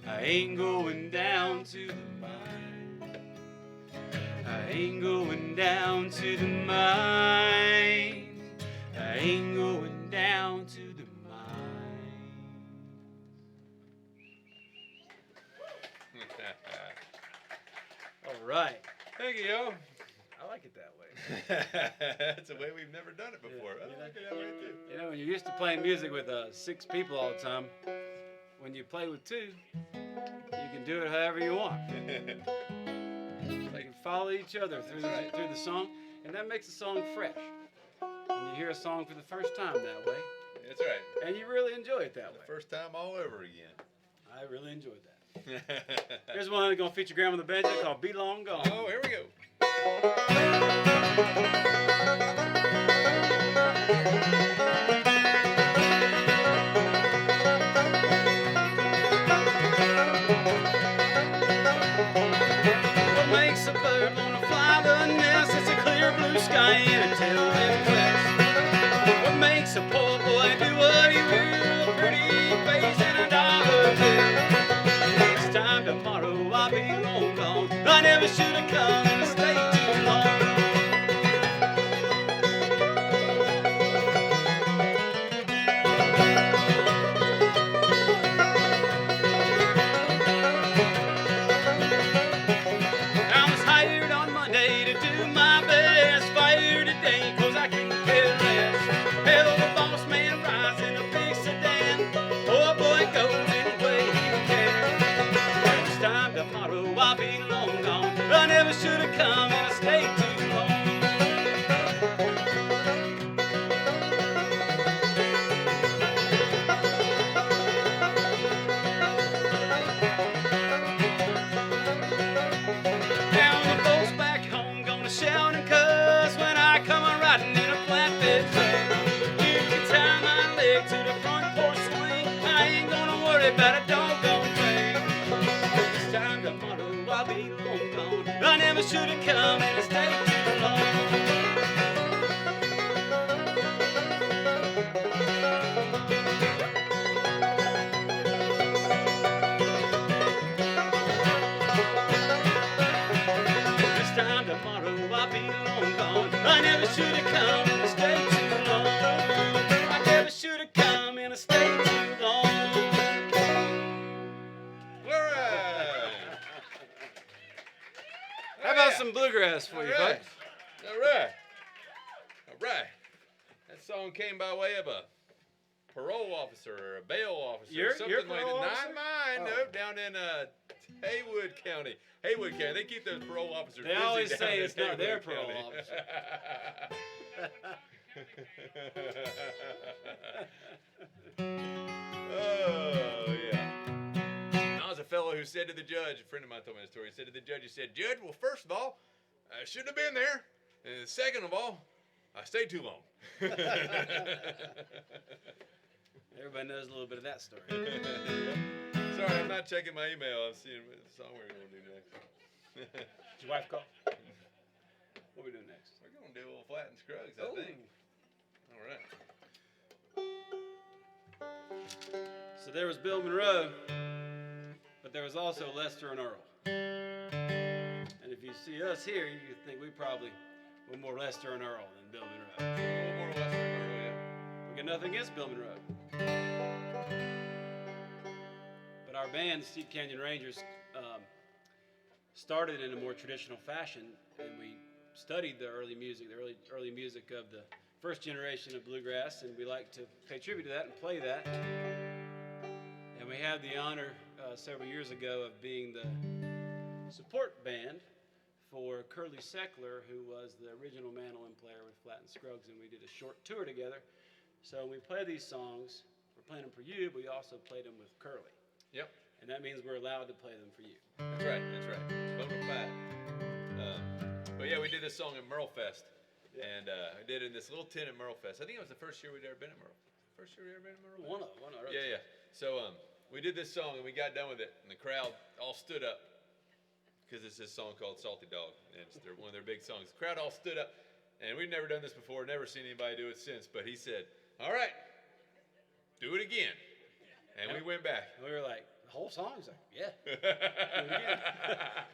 [SPEAKER 2] I ain't going down to the mine. I ain't going down to the mine. I ain't going down to the mine. All right.
[SPEAKER 3] Thank you, yo.
[SPEAKER 2] I like it that way.
[SPEAKER 3] That's a way we've never done it before.
[SPEAKER 2] Yeah,
[SPEAKER 3] I like it that way too.
[SPEAKER 2] You know, when you're used to playing music with 6 people all the time, when you play with 2, you can do it however you want. They can follow each other through the song, and that makes the song fresh. And you hear a song for the first time that way.
[SPEAKER 3] That's right.
[SPEAKER 2] And you really enjoy it that way.
[SPEAKER 3] The first time all over again.
[SPEAKER 2] I really enjoyed that. Here's one that's going to feature Grandma on the banjo called Be Long Gone.
[SPEAKER 3] Oh, here we go.
[SPEAKER 2] What makes a bird wanna fly the nest? It's a clear blue sky and a tailwind west. What makes a poor boy do what he will? A pretty face and a dollar bill. Next time tomorrow I'll be long gone. I never should have come and stayed too long. I was hired on Monday to do my best. Fired today 'cause I couldn't care less. Hell, the boss man rides in a big sedan. Poor boy goes anyway he can. Next time tomorrow I'll be long gone. I never should have come. about a doggone thing. This time tomorrow I'll be long gone. I never should have come and stayed too long. I never should have come and stayed too long. I never should have come and stayed too long.
[SPEAKER 3] All right.
[SPEAKER 2] How about some bluegrass for you, folks?
[SPEAKER 3] All right. All right. That song came by way of a parole officer or a bail officer or something
[SPEAKER 2] you're
[SPEAKER 3] like that.
[SPEAKER 2] parole
[SPEAKER 3] Not
[SPEAKER 2] officer?
[SPEAKER 3] mine.
[SPEAKER 2] Oh.
[SPEAKER 3] Nope, down in Haywood County. Haywood County. They keep those parole officers
[SPEAKER 2] They
[SPEAKER 3] busy
[SPEAKER 2] always
[SPEAKER 3] down
[SPEAKER 2] say
[SPEAKER 3] in
[SPEAKER 2] it's not their
[SPEAKER 3] Haywood
[SPEAKER 2] parole
[SPEAKER 3] County.
[SPEAKER 2] officer.
[SPEAKER 3] Oh, yeah. And I was a fellow who said to the judge, a friend of mine told me the story, he said to the judge, he said, Judge, well, first of all, I shouldn't have been there. And second of all, I stayed too long.
[SPEAKER 2] Everybody knows a little bit of that story.
[SPEAKER 3] Sorry, I'm not checking my email. I'm seeing what song we're going to do next.
[SPEAKER 2] Did your wife call? What are we doing next?
[SPEAKER 3] We're going to do a little Flat and Scruggs, I think. All right.
[SPEAKER 2] So there was Bill Monroe, but there was also Lester and Earl. And if you see us here, you think we probably were more Lester and Earl than Bill Monroe.
[SPEAKER 3] A little more Western Earl, yeah.
[SPEAKER 2] We got nothing against Bill Monroe. But our band, Steep Canyon Rangers, started in a more traditional fashion, and we studied the early music of the first generation of bluegrass, and we like to pay tribute to that and play that. And we had the honor several years ago of being the support band for Curly Seckler, who was the original mandolin player with Platt and Scruggs, and we did a short tour together. So when we play these songs, we're playing them for you, but we also played them with Curly.
[SPEAKER 3] Yep.
[SPEAKER 2] And that means we're allowed to play them for you.
[SPEAKER 3] That's right. That's right. Bona fide. But yeah, we did this song at Merlefest, and I did it in this little tent at Merlefest. I think it was the first year we'd ever been at Merle. First year we ever been at Merle.
[SPEAKER 2] One of them.
[SPEAKER 3] Yeah, yeah. So we did this song and we got done with it, and the crowd all stood up because it's this song called "Salty Dog," and it's one of their big songs. The crowd all stood up, and we'd never done this before, never seen anybody do it since. But he said, "All right, do it again," and we went back.
[SPEAKER 2] And we were like, the whole song? He's like, yeah. Do it again.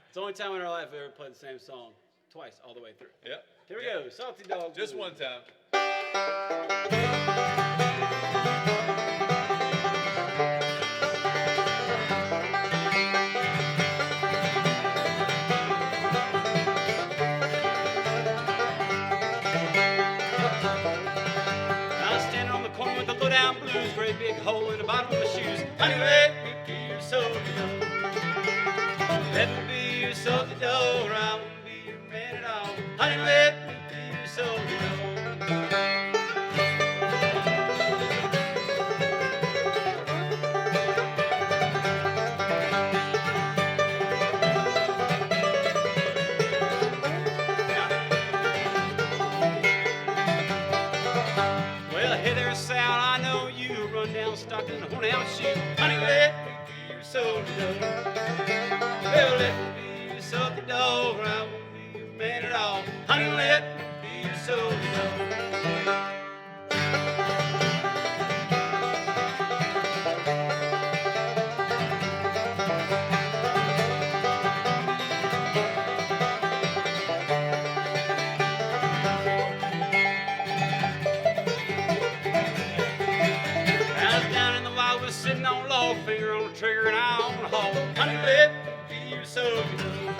[SPEAKER 2] It's the only time in our life we ever played the same song twice all the way through.
[SPEAKER 3] Yep.
[SPEAKER 2] Here we go, Salty Dog.
[SPEAKER 3] Just one time.
[SPEAKER 2] Great big hole in the bottom of my shoes. Honey, let me be your salty dog. Let me be your salty dog, or I won't be your man at all. Honey, let me be your salty dog. Well, hey there, Sal, I know you run down stock in a horn-out shoe. Honey, let me be your salty dog. Well, let me be your salty dog, or I won't be your man at all. Honey, let me be your salty dog. Sitting on low, finger on the trigger, and eye on the hole. Honey, let me be your salty dog.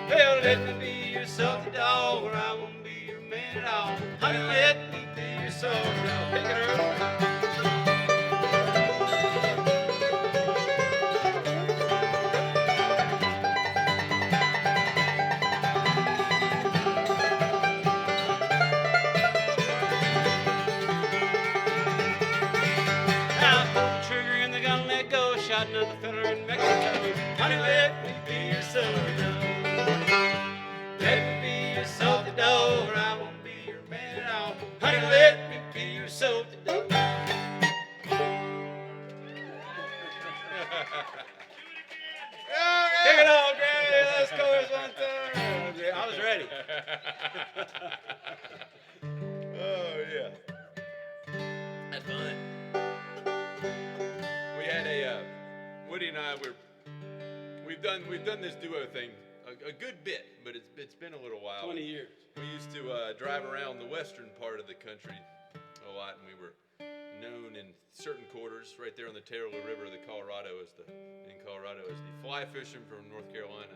[SPEAKER 2] Well, let me be your salty dog, or I won't be your man at all. Honey, let me be your salty dog. Pick it up. Shot another fella in Mexico. Honey, let me be your salty dog. Let me be your salty dog, or I won't be your man at all. Honey, let me be your salty dog.
[SPEAKER 3] we've done this duo thing a good bit, but it's been a little while.
[SPEAKER 2] 20 years.
[SPEAKER 3] We used to drive around the western part of the country a lot, and we were known in certain quarters right there on the Taylor River, in Colorado, as the fly fisherman from North Carolina.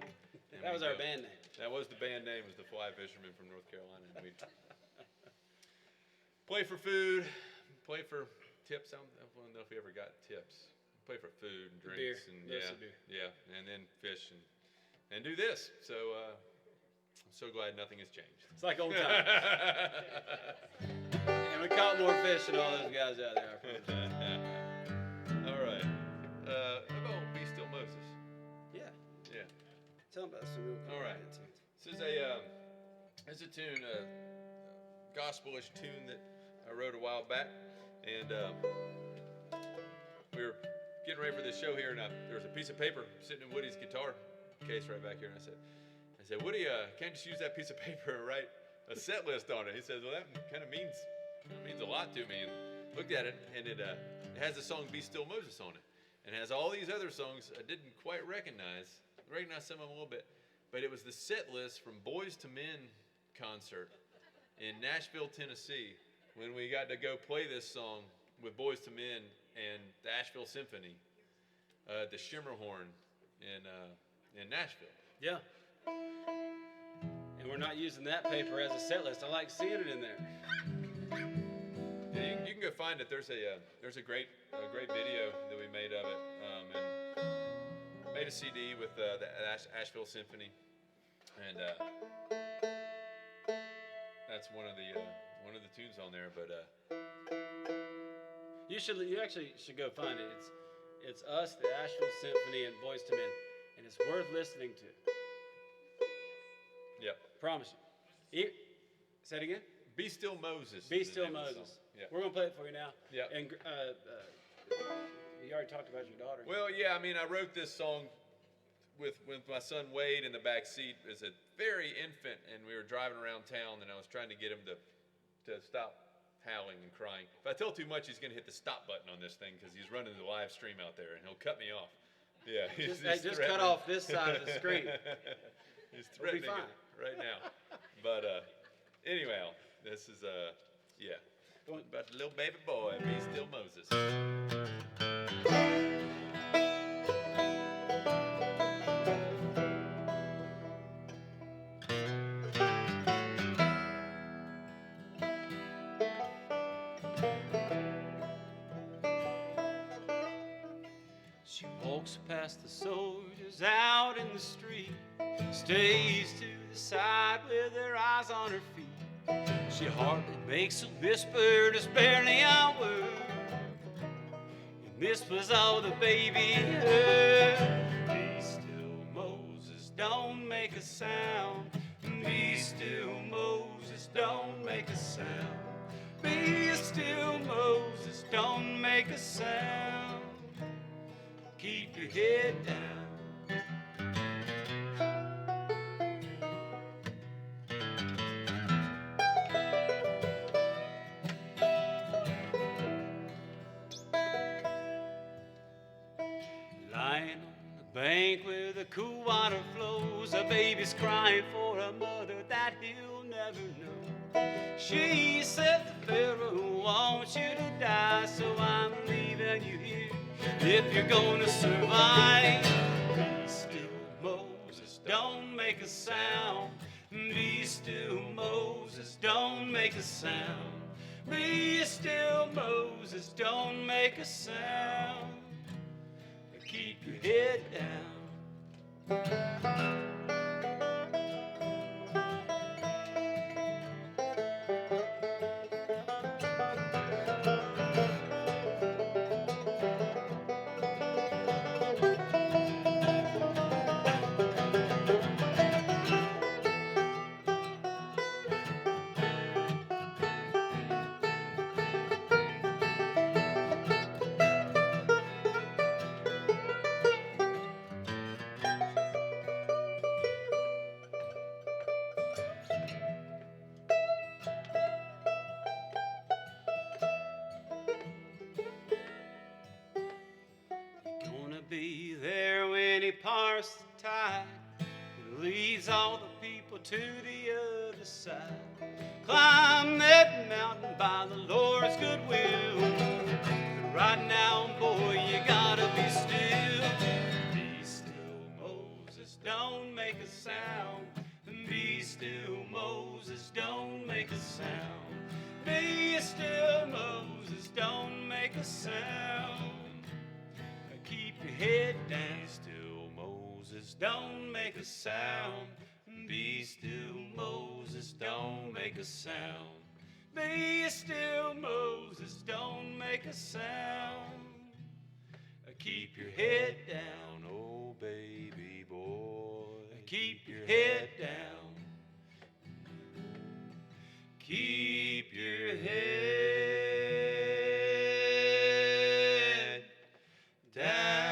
[SPEAKER 3] And
[SPEAKER 2] That was our band name.
[SPEAKER 3] That was the band name, was the Fly Fisherman from North Carolina. And we'd play for food, play for tips. I don't know if we ever got tips. Play for food and drinks,
[SPEAKER 2] Beer.
[SPEAKER 3] and yeah, and then fish and do this. So I'm so glad nothing has changed.
[SPEAKER 2] It's like old times. And we caught more fish than all those guys out there. I promise.
[SPEAKER 3] All right. How about Be Still Moses?
[SPEAKER 2] Yeah.
[SPEAKER 3] Yeah.
[SPEAKER 2] Tell them about some real cool
[SPEAKER 3] All right.
[SPEAKER 2] tunes.
[SPEAKER 3] This is a tune, a gospelish tune that I wrote a while back, and we were getting ready for this show here, and there was a piece of paper sitting in Woody's guitar case right back here, and I said, Woody, can't you just use that piece of paper and write a set list on it? He says, well, that kind of means a lot to me, and looked at it, and it has the song Be Still Moses on it, and has all these other songs I didn't quite recognize some of them a little bit, but it was the set list from Boys to Men concert in Nashville, Tennessee, when we got to go play this song with Boys to Men and the Asheville Symphony, the Shimmerhorn in Nashville.
[SPEAKER 2] Yeah. And we're not using that paper as a set list. I like seeing it in there.
[SPEAKER 3] Yeah, you can go find it. There's a great video that we made of it, and made a CD with the Asheville Symphony, and that's one of the tunes on there. But
[SPEAKER 2] You actually should go find it. It's us, the Asheville Symphony, and Boys to Men, and it's worth listening to.
[SPEAKER 3] Yep.
[SPEAKER 2] Promise you. Say it again.
[SPEAKER 3] Be Still Moses.
[SPEAKER 2] Be Still Moses.
[SPEAKER 3] Yeah.
[SPEAKER 2] We're gonna play it for you now.
[SPEAKER 3] Yeah.
[SPEAKER 2] And you already talked about your daughter.
[SPEAKER 3] Well, yeah. I mean, I wrote this song with my son Wade in the back seat as a very infant, and we were driving around town, and I was trying to get him to stop howling and crying. If I tell too much, he's going to hit the stop button on this thing because he's running the live stream out there, and he'll cut me off. Yeah,
[SPEAKER 2] just cut off this side of the screen.
[SPEAKER 3] He's threatening it right now. But anyhow, this is yeah, about the little baby boy, Be Still Moses.
[SPEAKER 2] She walks past the soldiers out in the street, stays to the side with her eyes on her feet. She hardly makes a whisper, just barely a word. And this was all the baby heard. Be still, Moses, don't make a sound. Be still, Moses, don't make a sound. Be still, Moses, don't make a sound. Keep your head down. Lying on the bank where the cool water flows, a baby's crying for a mother that he'll never know. She said the Pharaoh wants you to die, so I'm leaving you here. If you're gonna survive, be still, Moses, don't make a sound. Be still, Moses, don't make a sound. Be still, Moses, don't make a sound. Keep your head down. Be there when he parts the leads all the people to the other side. Climb that mountain by the Lord's goodwill. But right now, boy, you gotta be still. Be still, Moses, don't make a sound. Be still, Moses, don't make a sound. Be still, Moses, don't make a sound. Keep your head down. Be still, Moses, don't make a sound. Be still, Moses, don't make a sound. Be still, Moses, don't make a sound. Keep your head down, oh baby boy. Keep your head down. Keep your head down.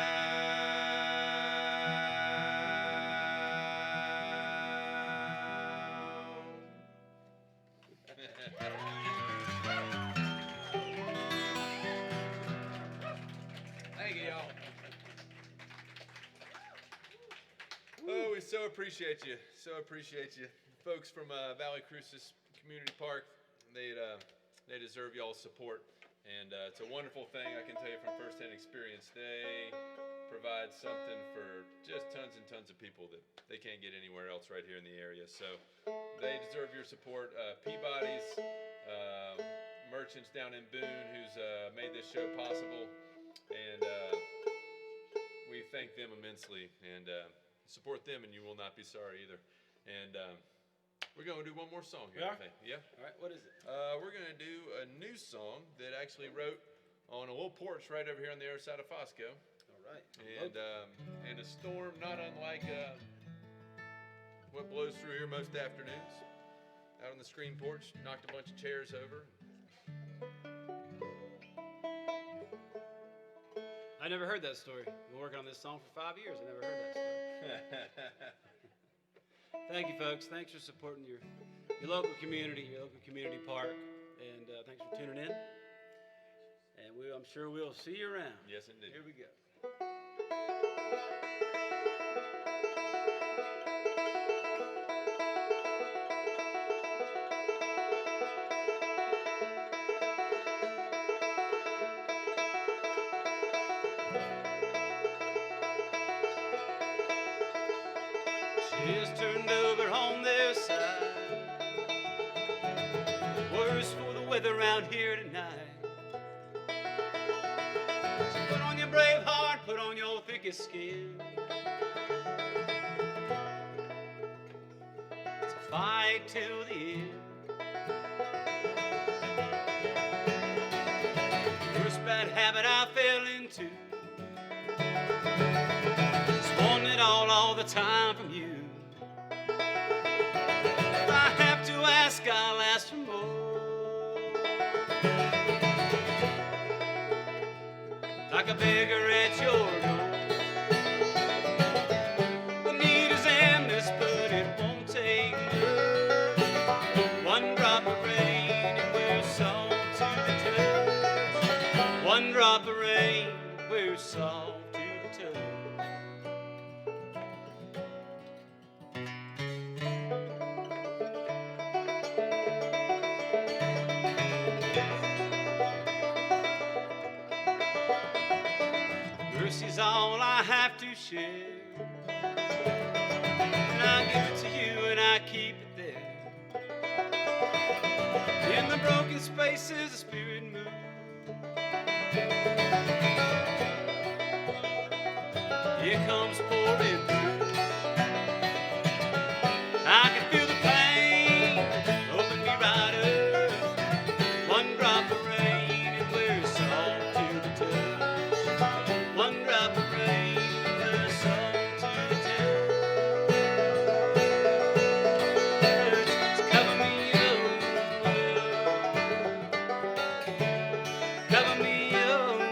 [SPEAKER 3] Thank you, y'all. Oh, we so appreciate you. So appreciate you. Folks from Valle Crucis Community Park, they deserve y'all's support. And it's a wonderful thing, I can tell you from firsthand experience. They provide something for just tons and tons of people that they can't get anywhere else right here in the area. So they deserve your support. Peabody's, merchants down in Boone who's made this show possible. And we thank them immensely. And support them and you will not be sorry either. And we're going to do one more song here.
[SPEAKER 2] We are?
[SPEAKER 3] I think. Yeah.
[SPEAKER 2] All right, what is it?
[SPEAKER 3] We're going to do a new song that I actually wrote on a little porch right over here on the other side of Fosco.
[SPEAKER 2] All right.
[SPEAKER 3] And a storm not unlike what blows through here most afternoons. Out on the screen porch, knocked a bunch of chairs over.
[SPEAKER 2] I never heard that story. Been working on this song for 5 years. I never heard that story. Thank you, folks. Thanks for supporting your local community, your local community park, and thanks for tuning in. And I'm sure we'll see you around.
[SPEAKER 3] Yes, indeed.
[SPEAKER 2] Here we go. She's turned over on their side. Worse for the weather around here tonight. So put on your brave heart, put on your thickest skin. It's a fight till the end. Worst bad habit I fell into is wanting it all the time from you. If I have to ask, I'll ask for more. Like a beggar at your door. The need is endless, but it won't take much. One drop of rain and we're salt to the touch. One drop of rain, we're salt to the touch. Mercy's all I have to share, and I give it to you and I keep it there. In the broken spaces the Spirit moves. Here comes pouring through. I can feel the pain open me right up. One drop of rain and we're salt to the touch. One drop of rain and we're salt to the touch. So cover me over, cover me over,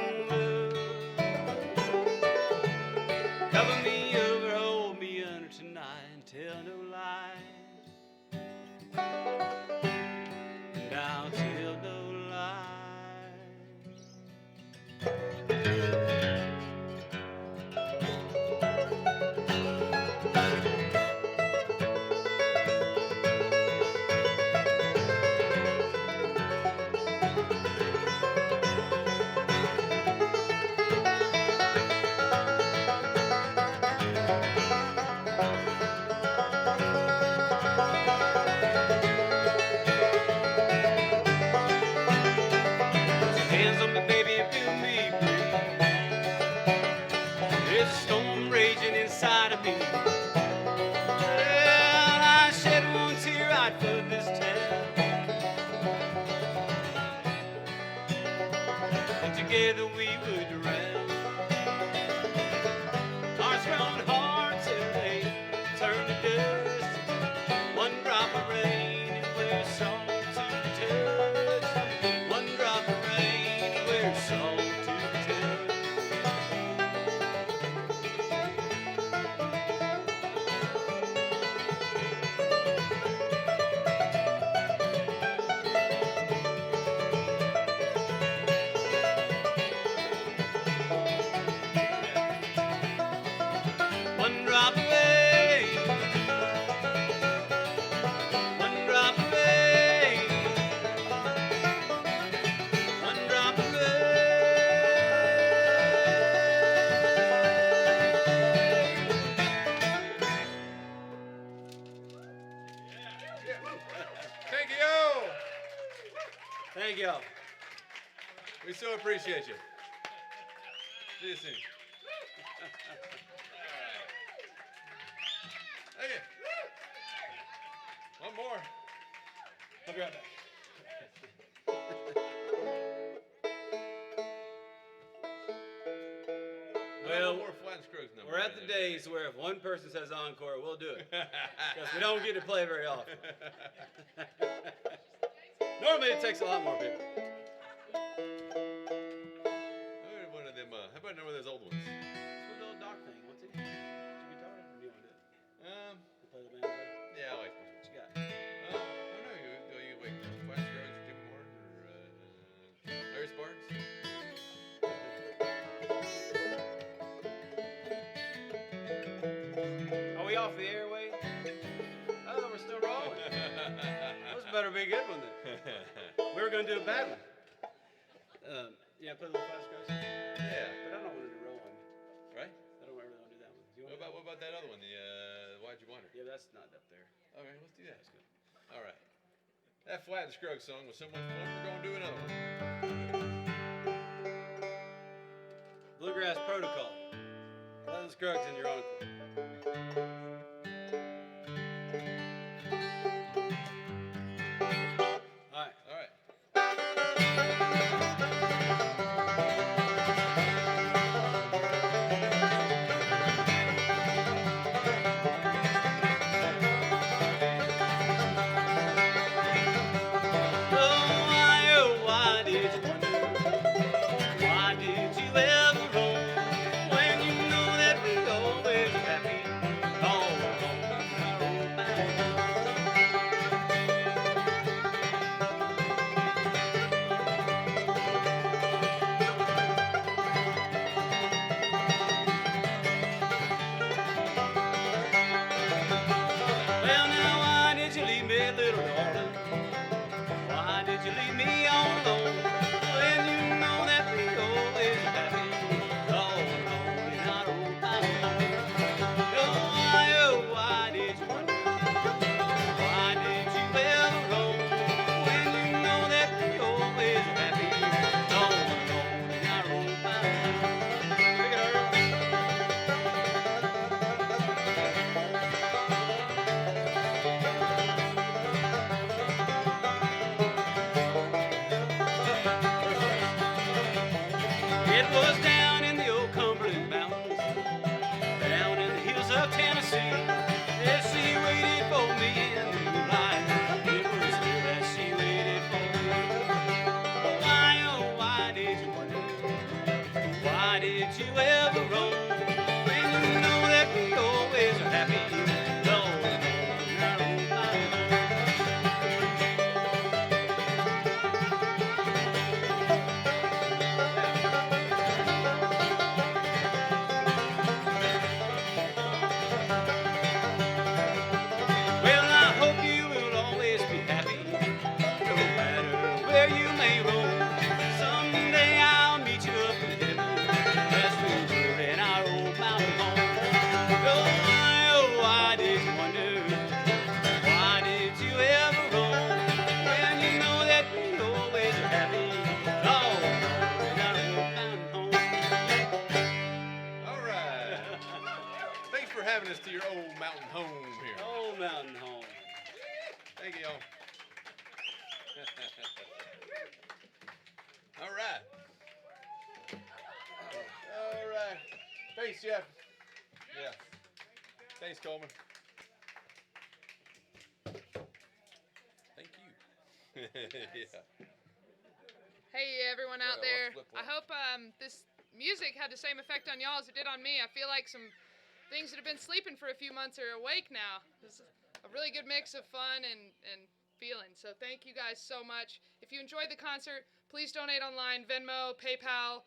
[SPEAKER 2] cover me over, hold me under tonight and tell no lies. And I'll tell no lies. come and baby feel me breathe. There's a storm raging inside of me. Well, I shed one tear, I'd flood this town. And together we would drown. Hearts grown hard till they turn to dust. One drop of rain and we're salt to the touch. One drop of rain and we're salt to the touch. One drop of rain, one drop of rain, one drop of
[SPEAKER 3] Thank you.
[SPEAKER 2] Thank y'all.
[SPEAKER 3] We so appreciate you. See you soon. Thank you. One more.
[SPEAKER 2] I'll be right back. Well,
[SPEAKER 3] One more Flat and Scruggs number.
[SPEAKER 2] we're at the days where if one person says encore, we'll do it. Because we don't get to play very often. Normally it takes a lot more people.
[SPEAKER 3] One of them, how about one of those old ones?
[SPEAKER 2] What's the little doc thing? What's it? Is your guitar? Or do you want to do it? You play the banjo?
[SPEAKER 3] Yeah, I like
[SPEAKER 2] What you got?
[SPEAKER 3] I don't know. You like Flat and Scruggs or Jimmy Martin or Larry Sparks?
[SPEAKER 2] Are we off the airway? Oh, we're still rolling. This better be a good one then. We were going to do a bad one. Yeah, put a little fast guys.
[SPEAKER 3] Yeah.
[SPEAKER 2] But I don't want to do rolling.
[SPEAKER 3] Right?
[SPEAKER 2] I don't really want to do that one. Do you want
[SPEAKER 3] What about that other one? The Why'd You Wonder?
[SPEAKER 2] Yeah, that's not up there.
[SPEAKER 3] Okay, let's do that. All right. That Flat and Scruggs song was so much fun. We're gonna do another one.
[SPEAKER 2] Bluegrass Protocol. Platt and Scruggs in your encore. All right.
[SPEAKER 3] All right.
[SPEAKER 2] Oh, why did you wonder? Why did you ever roam when you know that we always are happy all alone in our own mind? Well, now why did you leave me, little darling? Why did you leave me all alone when you know that we always are happy all alone in our own mind? Oh, why did you wonder? Why did you ever roam when you know that we always are happy all alone in our own mind? Pick it up. It was down in the old Cumberland Mountains, down in the hills of Tennessee, that she waited for me in the moonlight. It was there that she waited for me. Oh, why did you wonder? Why did you ever roam when you know that we always are happy all alone in our own mind? Well, I hope you will always be happy, no matter where you may roam. Someday I'll meet you up in heaven as we
[SPEAKER 3] All right. All right. Thanks, Jeff. Yeah. Thanks, Coleman. Thank you. Yeah.
[SPEAKER 1] Hey everyone out there. I hope this music had the same effect on y'all as it did on me. I feel like some things that have been sleeping for a few months are awake now. This is a really good mix of fun and feeling. So thank you guys so much. If you enjoyed the concert, please donate online, Venmo, PayPal.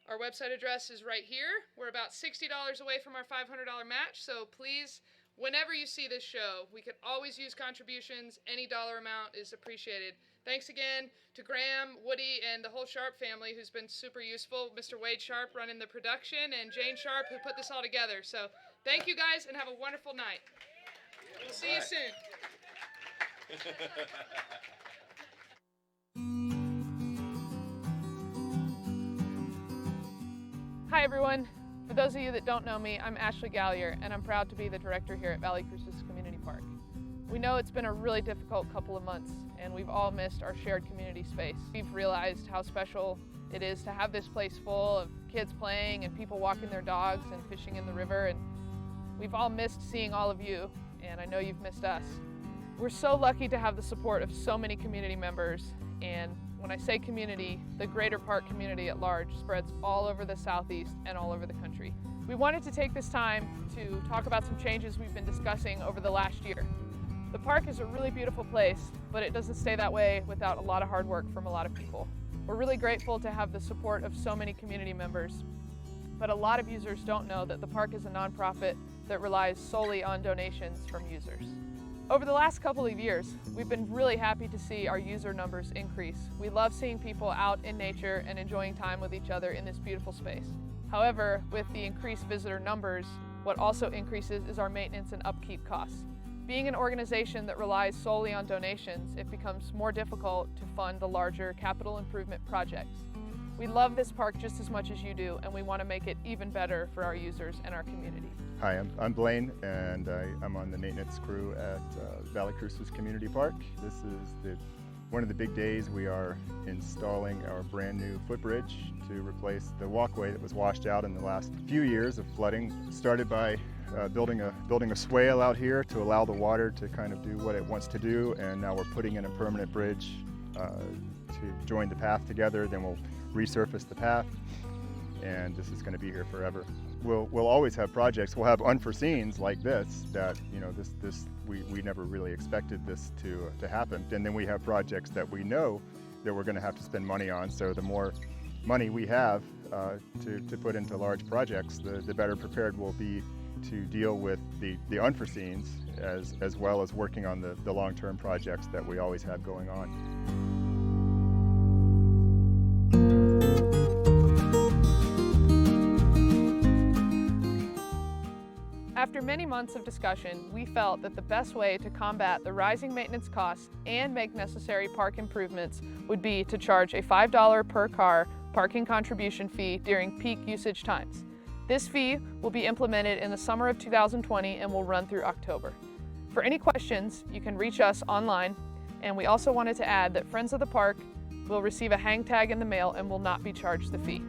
[SPEAKER 1] Our website address is right here. We're about $60 away from our $500 match. So please, whenever you see this show, we could always use contributions. Any dollar amount is appreciated. Thanks again to Graham, Woody, and the whole Sharp family who's been super useful. Mr. Wade Sharp running the production, and Jane Sharp who put this all together. So thank you guys and have a wonderful night. We'll see you soon. Hi everyone. For those of you that don't know me, I'm Ashley Gallier, and I'm proud to be the director here at Valle Crucis Community Park. We know it's been a really difficult couple of months, and we've all missed our shared community space. We've realized how special it is to have this place full of kids playing and people walking their dogs and fishing in the river, and we've all missed seeing all of you, and I know you've missed us. We're so lucky to have the support of so many community members, and when I say community, the greater park community at large spreads all over the Southeast and all over the country. We wanted to take this time to talk about some changes we've been discussing over the last year. The park is a really beautiful place, but it doesn't stay that way without a lot of hard work from a lot of people. We're really grateful to have the support of so many community members, but a lot of users don't know that the park is a nonprofit that relies solely on donations from users. Over the last couple of years, we've been really happy to see our user numbers increase. We love seeing people out in nature and enjoying time with each other in this beautiful space. However, with the increased visitor numbers, what also increases is our maintenance and upkeep costs. Being an organization that relies solely on donations, it becomes more difficult to fund the larger capital improvement projects. We love this park just as much as you do, and we want to make it even better for our users and our community.
[SPEAKER 4] Hi, I'm Blaine, and I'm on the maintenance crew at Valle Crucis Community Park. This is one of the big days. We are installing our brand new footbridge to replace the walkway that was washed out in the last few years of flooding. Started by building a swale out here to allow the water to kind of do what it wants to do, and now we're putting in a permanent bridge to join the path together. Then we'll resurface the path, and this is going to be here forever. We'll always have projects. We'll have unforeseens like this that, you know, we never really expected this to happen. And then we have projects that we know that we're going to have to spend money on. So the more money we have to put into large projects, the better prepared we'll be to deal with the unforeseens as well as working on the long-term projects that we always have going on.
[SPEAKER 1] After many months of discussion, we felt that the best way to combat the rising maintenance costs and make necessary park improvements would be to charge a $5 per car parking contribution fee during peak usage times. This fee will be implemented in the summer of 2020 and will run through October. For any questions, you can reach us online, and we also wanted to add that Friends of the Park will receive a hang tag in the mail and will not be charged the fee.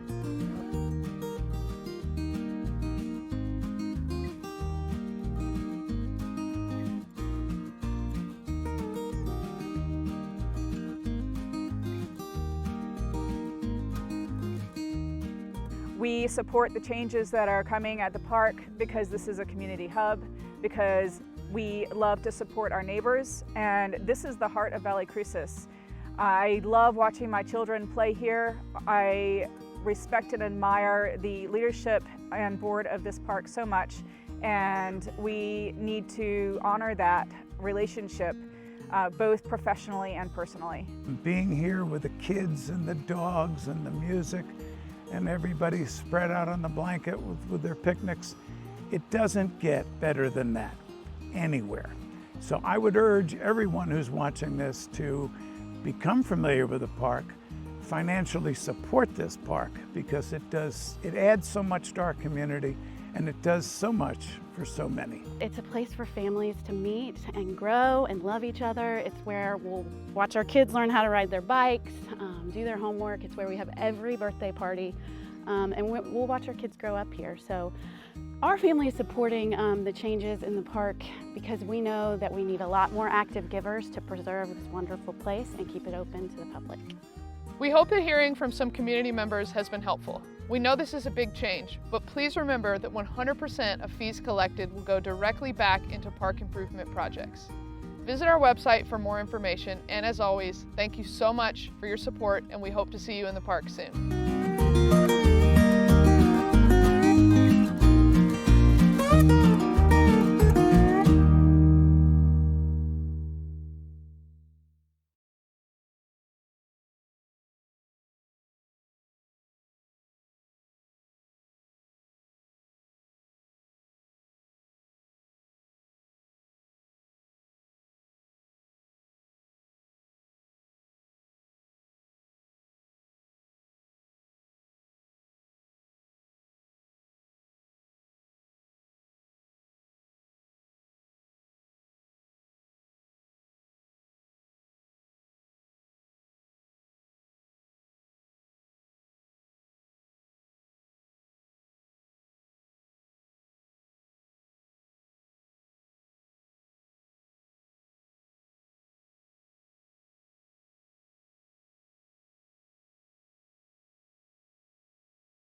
[SPEAKER 5] We support the changes that are coming at the park because this is a community hub, because we love to support our neighbors, and this is the heart of Valle Crucis. I love watching my children play here. I respect and admire the leadership and board of this park so much, and we need to honor that relationship both professionally and personally.
[SPEAKER 6] Being here with the kids and the dogs and the music and everybody spread out on the blanket with their picnics, it doesn't get better than that anywhere. So I would urge everyone who's watching this to become familiar with the park, financially support this park, because it adds so much to our community, and it does so much for so many.
[SPEAKER 7] It's a place for families to meet and grow and love each other. It's where we'll watch our kids learn how to ride their bikes, do their homework. It's where we have every birthday party, and we'll watch our kids grow up here. So our family is supporting the changes in the park because we know that we need a lot more active givers to preserve this wonderful place and keep it open to the public.
[SPEAKER 1] We hope that hearing from some community members has been helpful. We know this is a big change, but please remember that 100% of fees collected will go directly back into park improvement projects. Visit our website for more information, and as always, thank you so much for your support, and we hope to see you in the park soon.